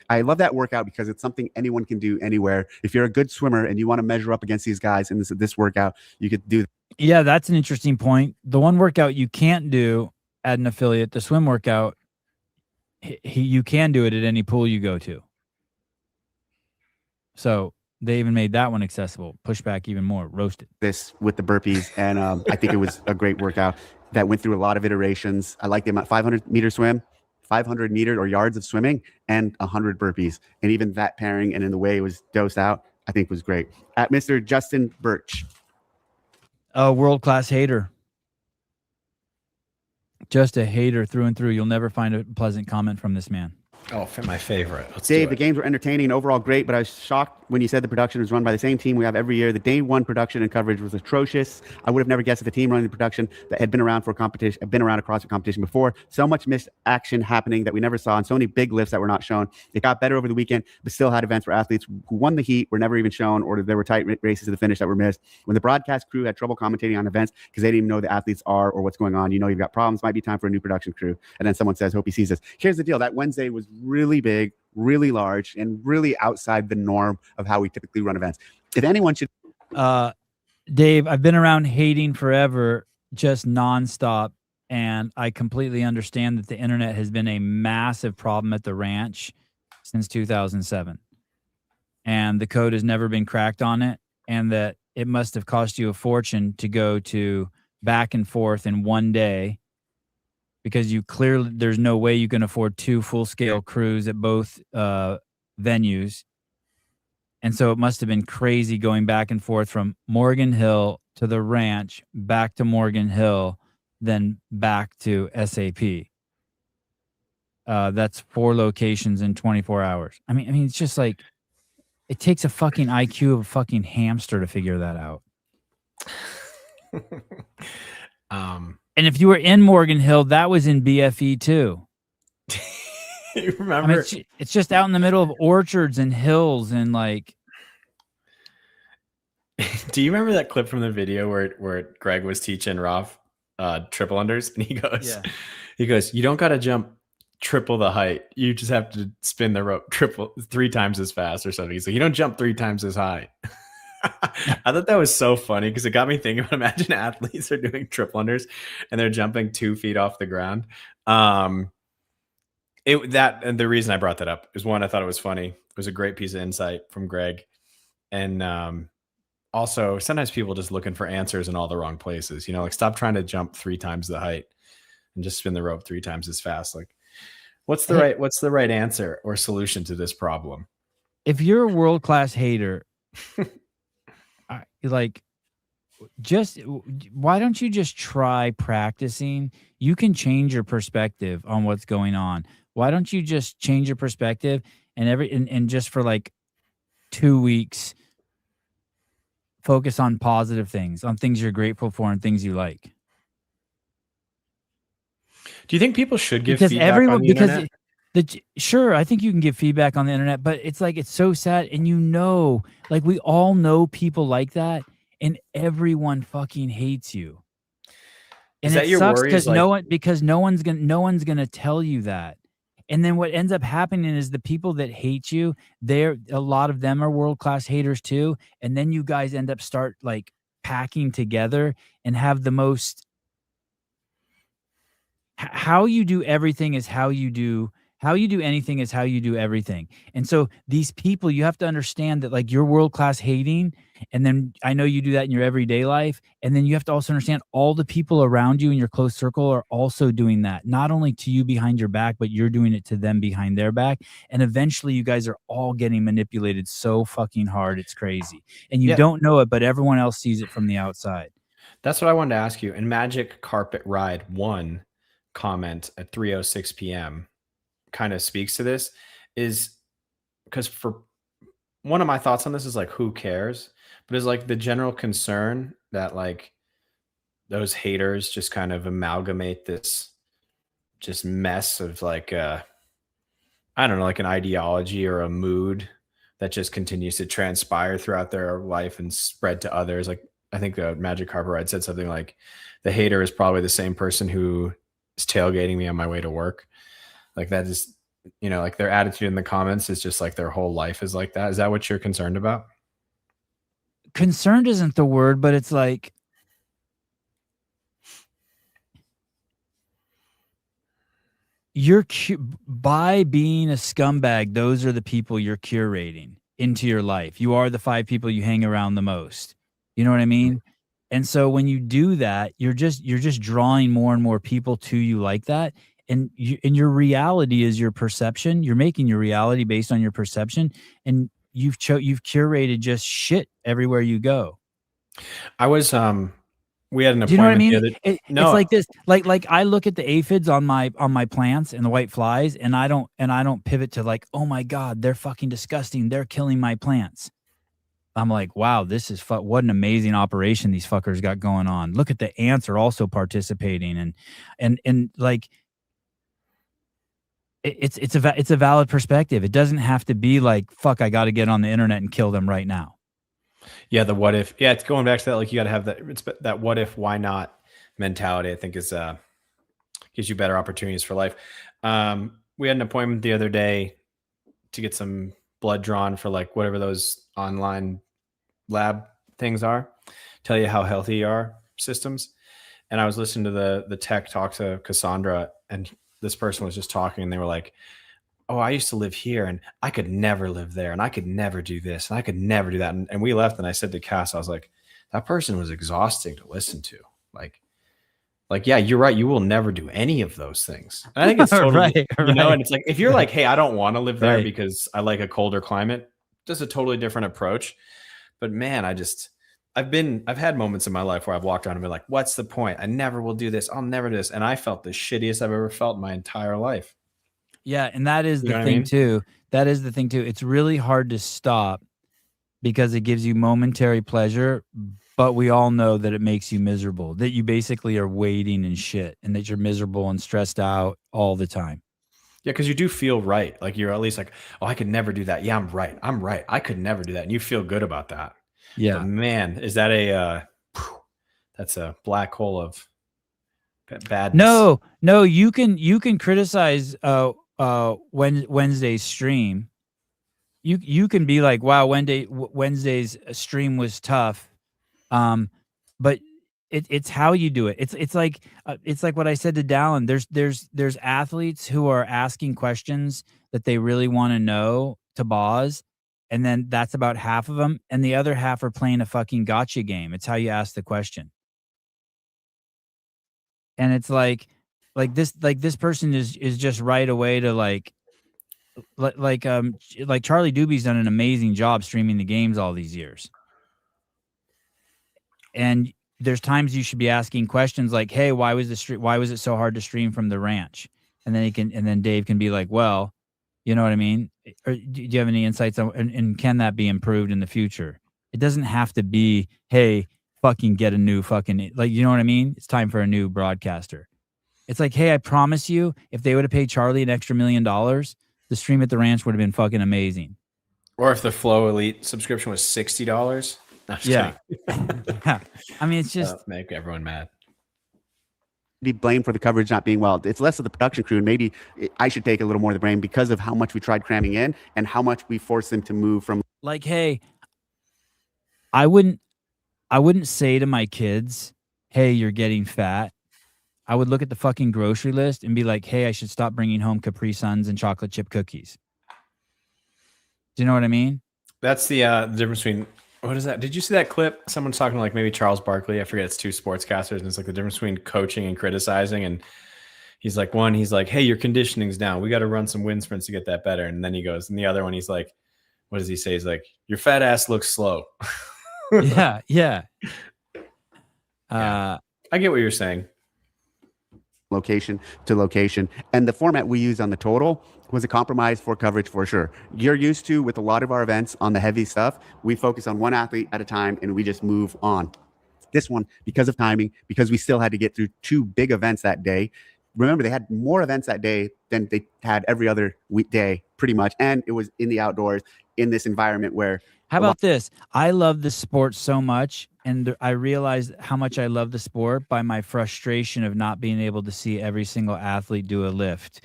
C: I love that workout because it's something anyone can do anywhere. If you're a good swimmer and you want to measure up against these guys in this workout, you could do.
A: Yeah, that's an interesting point. The one workout you can't do at an affiliate, the swim workout, you can do it at any pool you go to. So they even made that one accessible. Push back even more. Roasted.
C: This with the burpees. And I think it was a great workout that went through a lot of iterations. I like the amount 500-meter swim, 500 meters or yards of swimming, and 100 burpees. And even that pairing and in the way it was dosed out, I think was great. At Mr. Justin Birch.
A: A world-class hater. Just a hater through and through. You'll never find a pleasant comment from this man.
B: Oh, my favorite.
C: Dave, the games were entertaining and overall great, but I was shocked when you said the production was run by the same team we have every year. The day one production and coverage was atrocious. I would have never guessed that the team running the production that had been around for a competition, had been around a CrossFit competition before. So much missed action happening that we never saw, and so many big lifts that were not shown. It got better over the weekend, but still had events where athletes who won the heat were never even shown, or there were tight races to the finish that were missed. When the broadcast crew had trouble commentating on events because they didn't even know the athletes are or what's going on, you know you've got problems. Might be time for a new production crew. And then someone says, "Hope he sees this." Here's the deal: that Wednesday was really big, really large, and really outside the norm of how we typically run events. If anyone should
A: Dave, I've been around hating forever, just nonstop. And I completely understand that the internet has been a massive problem at the ranch since 2007. And the code has never been cracked on it. And that it must have cost you a fortune to go to back and forth in one day, because there's no way you can afford 2 full-scale crews at both venues. And so it must have been crazy going back and forth from Morgan Hill to the ranch, back to Morgan Hill, then back to SAP. That's 4 locations in 24 hours. I mean, it's just like, it takes a fucking IQ of a fucking hamster to figure that out. And if you were in Morgan Hill, that was in BFE too.
B: You remember?
A: I mean, it's just out in the middle of orchards and hills and like.
B: Do you remember that clip from the video where Greg was teaching Roth triple unders, and he goes, you don't got to jump triple the height. You just have to spin the rope 3 times as fast or something. So you don't jump 3 times as high. I thought that was so funny because it got me thinking. Imagine athletes are doing triple unders and they're jumping 2 feet off the ground. And the reason I brought that up is, one, I thought it was funny. It was a great piece of insight from Greg, and also sometimes people just looking for answers in all the wrong places. You know, like, stop trying to jump 3 times the height and just spin the rope 3 times as fast. Like, what's the right answer or solution to this problem?
A: If you're a world-class hater, like, why don't you just try practicing? You can change your perspective on what's going on. Why don't you just change your perspective and just for like 2 weeks, focus on positive things, on things you're grateful for and things you like.
B: Do you think people should give feedback on the internet?
A: Sure, I think you can give feedback on the internet, but it's like, it's so sad. And like, we all know people like that, and everyone fucking hates you. And
B: is that your worry?
A: Because no one's gonna tell you that. And then what ends up happening is the people that hate you, a lot of them are world-class haters too. And then you guys end up start like packing together and have the most. How you do everything is how you do anything is how you do everything. And so these people, you have to understand that, like, you're world-class hating, and then I know you do that in your everyday life, and then you have to also understand all the people around you in your close circle are also doing that, not only to you behind your back, but you're doing it to them behind their back. And eventually you guys are all getting manipulated so fucking hard, it's crazy. And you don't know it, but everyone else sees it from the outside.
B: That's what I wanted to ask you. And Magic Carpet Ride 1 comment at 3:06 p.m. kind of speaks to this, is because, for one of my thoughts on this is like, who cares? But it's like the general concern that, like, those haters just kind of amalgamate this just mess of, like, I don't know, like an ideology or a mood that just continues to transpire throughout their life and spread to others. Like, I think the Magic Carpet Ride said something like, the hater is probably the same person who is tailgating me on my way to work. Like, that is, like, their attitude in the comments is just like their whole life is like that. Is that what you're concerned about?
A: Concerned isn't the word, but it's like, by being a scumbag, those are the people you're curating into your life. You are the 5 people you hang around the most. You know what I mean? And so when you do that, you're just drawing more and more people to you like that. And your reality is your perception. You're making your reality based on your perception, and you've curated just shit everywhere you go.
B: I was we had an appointment.
A: Do you know what I mean? It's like this. Like I look at the aphids on my plants and the white flies, and I don't pivot to like, oh my God, they're fucking disgusting. They're killing my plants. I'm like, wow, this is what an amazing operation these fuckers got going on. Look at the ants are also participating, and like, it's a valid perspective. It doesn't have to be like, fuck, I got to get on the internet and kill them right now.
B: Yeah, the what if. Yeah, it's going back to that. Like, you got to have that what if, why not mentality. I think is gives you better opportunities for life. We had an appointment the other day to get some blood drawn for, like, whatever those online lab things are. tell you how healthy you are systems. And I was listening to the tech talk to Cassandra, and this person was just talking, and they were like, oh, I used to live here and I could never live there, and I could never do this and I could never do that. And we left, and I said to Cass, I was like, that person was exhausting to listen to. Like, yeah, you're right. You will never do any of those things. And I think it's totally,
A: Right,
B: you know,
A: right.
B: and it's like, if you're like, hey, I don't want to live there
A: Right.
B: because I like a colder climate, just a totally different approach. But man, I've had moments in my life where I've walked around and been like, what's the point? I never will do this. I'll never do this. And I felt the shittiest I've ever felt in my entire life.
A: Yeah, and that is
B: You know
A: the
B: what I
A: thing
B: mean?
A: too. That is the thing too. It's really hard to stop because it gives you momentary pleasure, but we all know that it makes you miserable. That you basically are waiting and shit, and that you're miserable and stressed out all the time.
B: Yeah, because you do feel right. Like you're at least like, oh, I could never do that. Yeah, I'm right. I'm right. I could never do that. And you feel good about that.
A: Yeah.
B: But man, is that that's a black hole of badness.
A: No, you can criticize Wednesday's stream. You can be like, wow, Wednesday's stream was tough. But it's how you do it. It's like what I said to Dallin. There's athletes who are asking questions that they really want to know to Boz, and then that's about half of them, and the other half are playing a fucking gotcha game. It's how you ask the question. And it's like this person is just right away to like Charlie Doobie's done an amazing job streaming the games all these years. And there's times you should be asking questions like, hey, why was it so hard to stream from the ranch? And then Dave can be like, well, you know what I mean? Or do you have any insights on, and can that be improved in the future? It doesn't have to be, hey, fucking get a new fucking, like, you know what I mean? It's time for a new broadcaster. It's like, hey, I promise you, if they would have paid Charlie an extra $1 million, the stream at the ranch would have been fucking amazing.
B: Or if the Flow Elite subscription was $60. No,
A: yeah. Yeah. I mean, it's just
B: make everyone mad.
C: Be blamed for the coverage not being well. It's less of the production crew, and maybe I should take a little more of the blame because of how much we tried cramming in and how much we forced them to move from.
A: Like, hey, I wouldn't say to my kids, hey, you're getting fat. I would look at the fucking grocery list and be like, hey, I should stop bringing home Capri Suns and chocolate chip cookies. Do you know what I mean?
B: That's the difference between, what is that? Did you see that clip? Someone's talking to like maybe Charles Barkley. I forget, it's two sportscasters, and it's like the difference between coaching and criticizing. And he's like, hey, your conditioning's down. We got to run some wind sprints to get that better. And then he goes, and the other one, he's like, what does he say? He's like, your fat ass looks slow.
A: Yeah.
B: Yeah. I get what you're saying.
C: Location to location, and the format we used on the total was a compromise for coverage for sure. You're used to, with a lot of our events on the heavy stuff, we focus on one athlete at a time and we just move on. This one, because of timing, because we still had to get through 2 big events that day. Remember, they had more events that day than they had every other weekday, pretty much, and it was in the outdoors in this environment where.
A: How about this? I love the sport so much, and I realized how much I love the sport by my frustration of not being able to see every single athlete do a lift.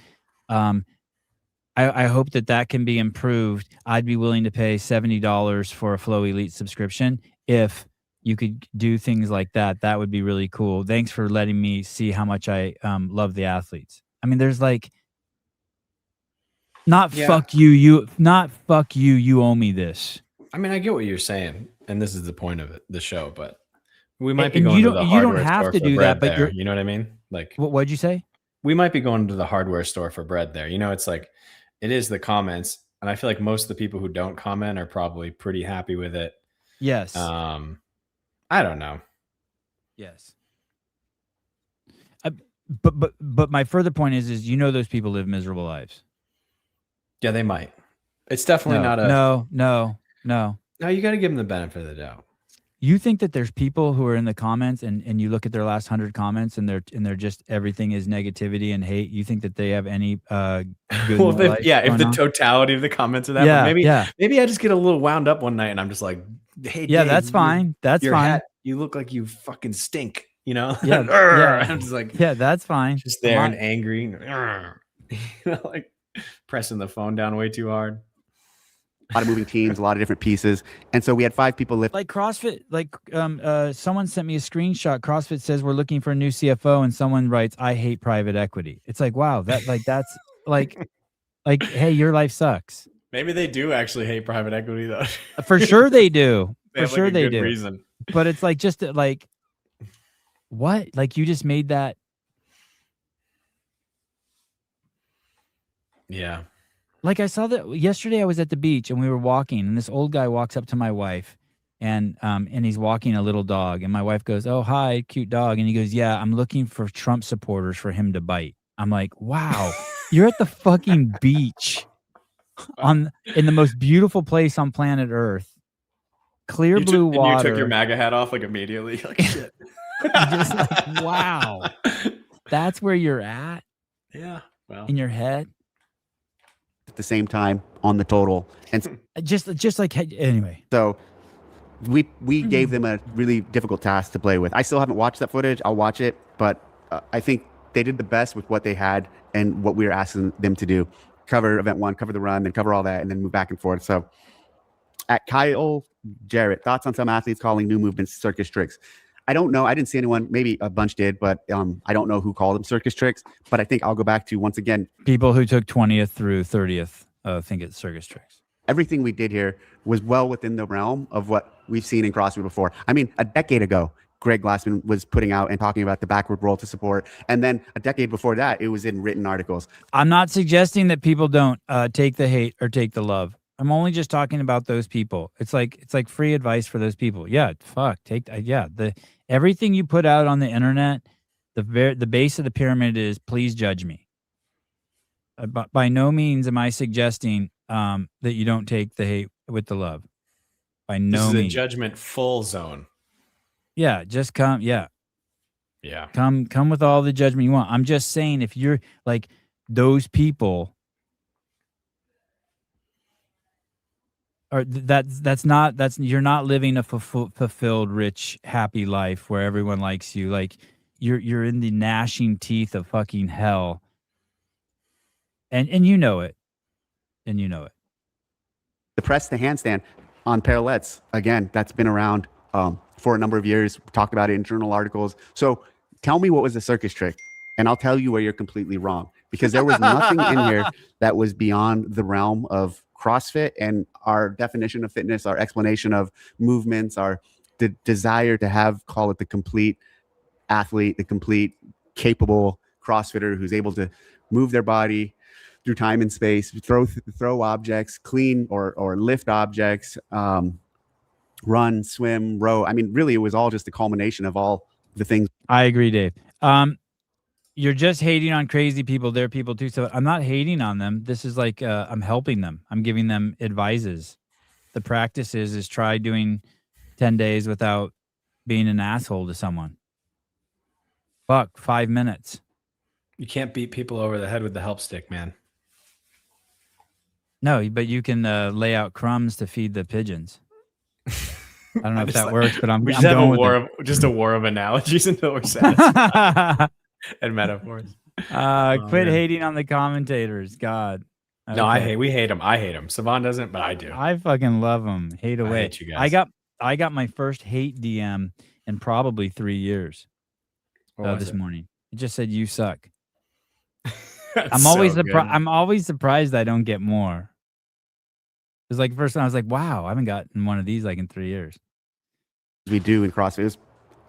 A: I hope that can be improved. I'd be willing to pay $70 for a Flow Elite subscription if you could do things like that. That would be really cool. Thanks for letting me see how much I love the athletes. I mean, there's like, fuck you, you owe me this.
B: I mean, I get what you're saying, and this is the point of the show, but we might be going to the hardware store. You don't have to do that, but you know what I mean? Like,
A: what'd you say?
B: We might be going to the hardware store for bread there. You know, it's like, it is the comments, and I feel like most of the people who don't comment are probably pretty happy with it.
A: Yes.
B: I don't know.
A: Yes. But my further point is those people live miserable lives.
B: Yeah, they might. It's definitely not a
A: no. No,
B: you got to give them the benefit of the doubt.
A: You think that there's people who are in the comments and you look at their last 100 comments and they're just everything is negativity and hate. You think that they have any good
B: well, if the totality of the comments are that, maybe I just get a little wound up one night and I'm just like, hey, Dave,
A: that's fine. That's fine.
B: Hat, you look like you fucking stink. You know?
A: Yeah.
B: I'm just like,
A: that's fine.
B: Just there and angry, like pressing the phone down way too hard.
C: lot of moving teams, a lot of different pieces. And so we had 5 people lift.
A: Like CrossFit, like someone sent me a screenshot. CrossFit says we're looking for a new CFO, and someone writes, "I hate private equity." It's like, wow, that's like, hey, your life sucks.
B: Maybe they do actually hate private equity though.
A: For sure they do. For sure they do.
B: Reason.
A: But it's like just like, what? Like you just made that.
B: Yeah.
A: Like I saw that yesterday. I was at the beach and we were walking, and this old guy walks up to my wife, and he's walking a little dog, and my wife goes, "Oh, hi, cute dog," and he goes, "Yeah, I'm looking for Trump supporters for him to bite." I'm like, wow, you're at the fucking beach, in the most beautiful place on planet Earth, clear blue water.
B: And you took your MAGA hat off like immediately, like shit.
A: Just like, wow, that's where you're at.
B: Yeah, well,
A: in your head.
C: At the same time on the total, and
A: just like anyway.
C: So we gave them a really difficult task to play with. I still haven't watched that footage. I'll watch it, but I think they did the best with what they had and what we were asking them to do: cover event 1, cover the run, then cover all that, and then move back and forth. So, at Kyle Jarrett, thoughts on some athletes calling new movements circus tricks? I don't know. I didn't see anyone. Maybe a bunch did, but I don't know who called them circus tricks. But I think I'll go back to, once again,
A: people who took 20th through 30th think it's circus tricks.
C: Everything we did here was well within the realm of what we've seen in CrossFit before. I mean, a decade ago, Greg Glassman was putting out and talking about the backward roll to support. And then a decade before that, it was in written articles.
A: I'm not suggesting that people don't take the hate or take the love. I'm only just talking about those people. It's like free advice for those people. Yeah, fuck, everything you put out on the internet, the base of the pyramid is please judge me. But by no means am I suggesting that you don't take the hate with the love. By no means.
B: This is a judgment full zone.
A: Yeah, just come. Yeah.
B: Yeah.
A: Come with all the judgment you want. I'm just saying, if you're like those people, or you're not living a fulfilled, rich, happy life where everyone likes you. Like you're in the gnashing teeth of fucking hell. And you know it. And you know it.
C: The press to handstand on parallettes, again, that's been around for a number of years. We talked about it in journal articles. So tell me what was the circus trick, and I'll tell you where you're completely wrong, because there was nothing in here that was beyond the realm of CrossFit and our definition of fitness, our explanation of movements, the desire to have, call it the complete athlete, the complete capable CrossFitter who's able to move their body through time and space, throw objects, clean or lift objects, run, swim, row. I mean, really, it was all just a culmination of all the things.
A: I agree, Dave. You're just hating on crazy people. They're people too. So I'm not hating on them. This is like I'm helping them. I'm giving them advices. The practice is try doing 10 days without being an asshole to someone. Fuck, 5 minutes.
B: You can't beat people over the head with the help stick, man.
A: No, but you can lay out crumbs to feed the pigeons. I don't know if that works, but I'm
B: just
A: going
B: with a war of analogies until we're satisfied. And metaphors.
A: Quit hating on the commentators. God. Okay.
B: No, we hate them. I hate them. Savon doesn't, but I do.
A: I fucking love them. Hate away.
B: I hate you guys.
A: I got my first hate DM in probably 3 years this morning. It just said, "You suck." I'm always surprised I don't get more. It was like first time I was like, wow, I haven't gotten one of these like in 3 years.
C: We do in CrossFit is,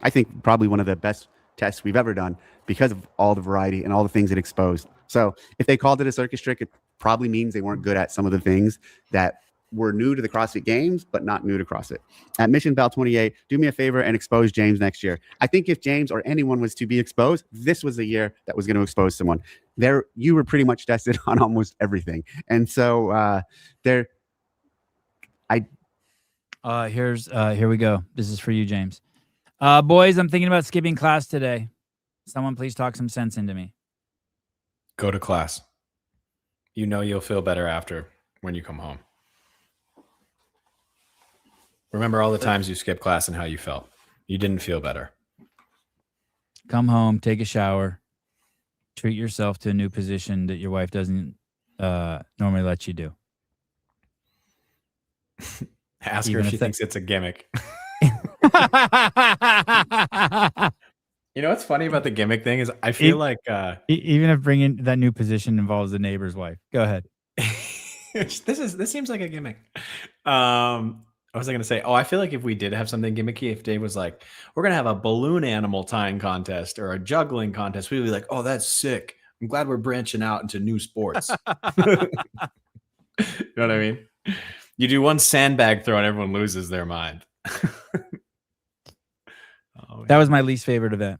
C: I think, probably one of the best tests we've ever done because of all the variety and all the things it exposed. So if they called it a circus trick, it probably means they weren't good at some of the things that were new to the CrossFit Games, but not new to CrossFit. At Mission Bell 28, do me a favor and expose James next year. I think if James or anyone was to be exposed, this was the year that was going to expose someone. You were pretty much tested on almost everything. And so here
A: we go. This is for you, James. Boys, I'm thinking about skipping class today. Someone please talk some sense into me.
B: Go to class. You know you'll feel better after when you come home. Remember all the times you skipped class and how you felt. You didn't feel better.
A: Come home, take a shower, treat yourself to a new position that your wife doesn't normally let you do.
B: Ask
A: Even
B: her if
A: if
B: she
A: that-
B: thinks it's a gimmick. You know what's funny about the gimmick thing is I feel like
A: even if bringing that new position involves the neighbor's wife. Go ahead.
B: this seems like a gimmick. I was going to say, I feel like if we did have something gimmicky, if Dave was like, we're going to have a balloon animal tying contest or a juggling contest, we'd be like, oh, that's sick. I'm glad we're branching out into new sports. You know what I mean? You do one sandbag throw and everyone loses their mind.
A: That was my least favorite event.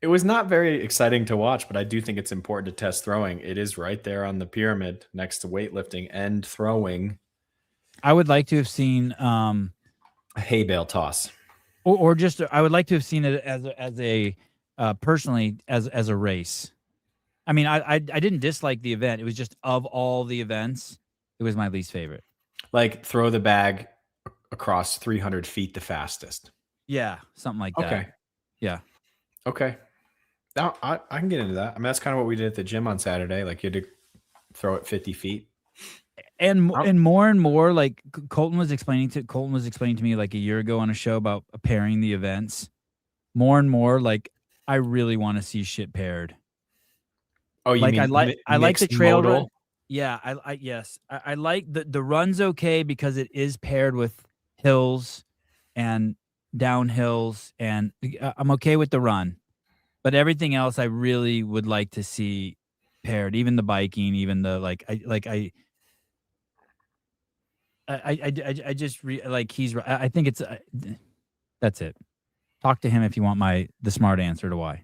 B: It was not very exciting to watch, but I do think it's important to test throwing. It is right there on the pyramid next to weightlifting and throwing.
A: I would like to have seen
B: a hay bale toss,
A: or just I would like to have seen it as a personally as a race. I mean, I didn't dislike the event. It was just of all the events, it was my least favorite.
B: Like throw the bag across 300 feet the fastest.
A: Yeah, something like that.
B: Okay.
A: Yeah.
B: Okay. Now I can get into that. I mean, that's kind of what we did at the gym on Saturday. Like you had to throw it 50 feet.
A: And more, like Colton was explaining to me like a year ago on a show about pairing the events. More and more, like I really want to see shit paired.
B: Oh, you
A: like
B: mean
A: I like the trail
B: modal?
A: run. Yeah, I like the run's okay because it is paired with hills and downhills, and I'm okay with the run. But everything else, I really would like to see paired. Even the biking, even the I just I think it's that's it. Talk to him if you want the smart answer to why.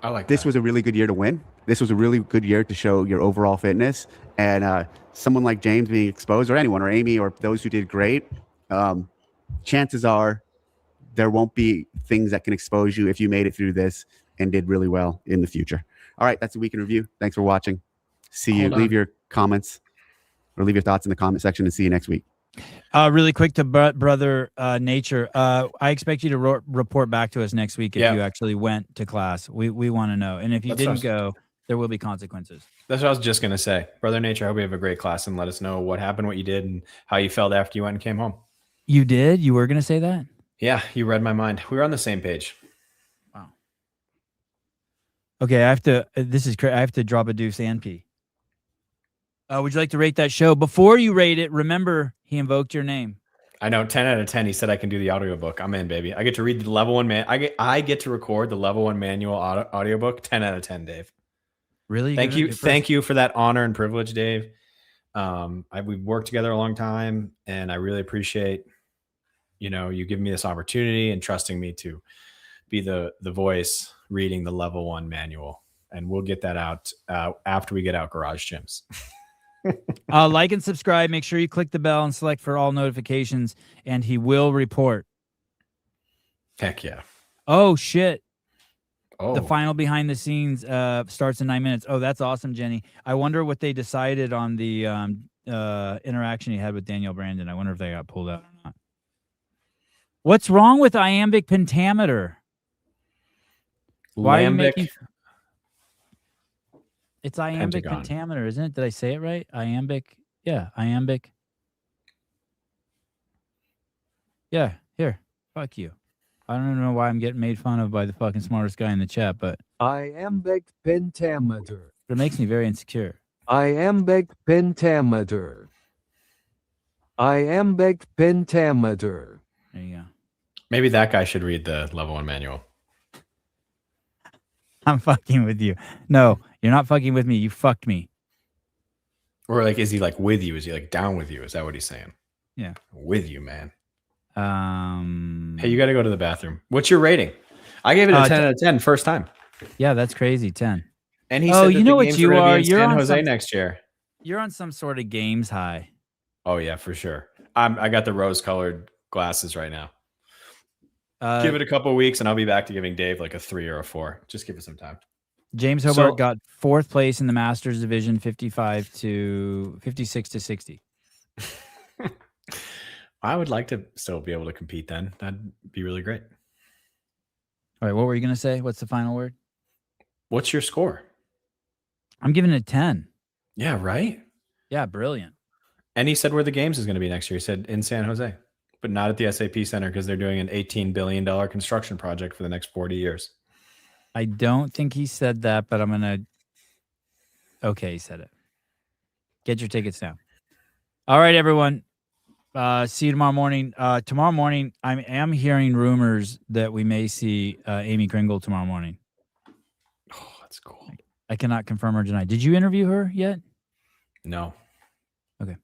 B: I like
C: this
B: that.
C: was a really good year to win. This was a really good year to show your overall fitness, and someone like James being exposed, or anyone, or Amy, or those who did great. Chances are there won't be things that can expose you if you made it through this and did really well in the future. All right, that's a week in review. Thanks for watching. See you. Leave your comments or leave your thoughts in the comment section, and see you next week.
A: Really quick to brother Nature. I expect you to report back to us next week if you actually went to class. We want to know. And if you didn't go, there will be consequences.
B: That's what I was just going to say. Brother Nature, I hope you have a great class, and let us know what happened, what you did, and how you felt after you went and came home.
A: You did? You were going to say that?
B: Yeah, you read my mind. We were on the same page.
A: Wow. Okay, I have to. This is crazy. I have to drop a deuce and pee. Would you like to rate that show? Before you rate it, remember he invoked your name.
B: I know, 10 out of 10. He said I can do the audiobook. I'm in, baby. I get to read the level 1 man. I get to record the level 1 manual audiobook. 10 out of 10, Dave.
A: Really?
B: Thank you. Thank you for that honor and privilege, Dave. We've worked together a long time, and I really appreciate, you giving me this opportunity and trusting me to be the voice reading the level 1 manual. And we'll get that out after we get out Garage Gyms.
A: Like and subscribe. Make sure you click the bell and select for all notifications, and he will report.
B: Heck yeah.
A: Oh, shit.
B: Oh.
A: The final behind the scenes starts in 9 minutes. Oh, that's awesome, Jenny. I wonder what they decided on the interaction he had with Danielle Brandon. I wonder if they got pulled out or not. What's wrong with iambic pentameter? Why are you making... It's iambic pentameter, isn't it? Did I say it right? Iambic. Yeah, iambic. Yeah, here. Fuck you. I don't know why I'm getting made fun of by the fucking smartest guy in the chat, but
D: iambic pentameter.
A: It makes me very insecure.
D: Iambic pentameter. Iambic pentameter.
A: There you go.
B: Maybe that guy should read the level 1 manual.
A: I'm fucking with you. No, you're not fucking with me. You fucked me.
B: Or like, is he like with you? Is he like down with you? Is that what he's saying?
A: Yeah.
B: With you, man. Hey, you got to go to the bathroom. What's your rating? I gave it a 10 out of 10 first time.
A: Yeah, that's crazy. 10.
B: And he said that
A: you know
B: the
A: what
B: games
A: you
B: were gonna
A: are?
B: be in
A: You're
B: San
A: on
B: Jose
A: some,
B: next year.
A: You're on some sort of games high.
B: Oh yeah, for sure. I got the rose-colored glasses right now. Give it a couple weeks, and I'll be back to giving Dave like a 3 or a 4. Just give it some time.
A: James Hobart got 4th place in the Masters division, 56 to 60.
B: I would like to still be able to compete then. That'd be really great.
A: All right, what were you going to say? What's the final word?
B: What's your score?
A: I'm giving it 10.
B: Yeah, right?
A: Yeah, brilliant.
B: And he said where the games is going to be next year. He said in San Jose, but not at the SAP Center because they're doing an $18 billion construction project for the next 40 years.
A: I don't think he said that, but I'm going to. Okay, he said it. Get your tickets now. All right, everyone. See you tomorrow morning. Tomorrow morning, I am hearing rumors that we may see Amy Kringle tomorrow morning.
B: Oh, that's cool.
A: I cannot confirm or deny. Did you interview her yet?
B: No.
A: Okay.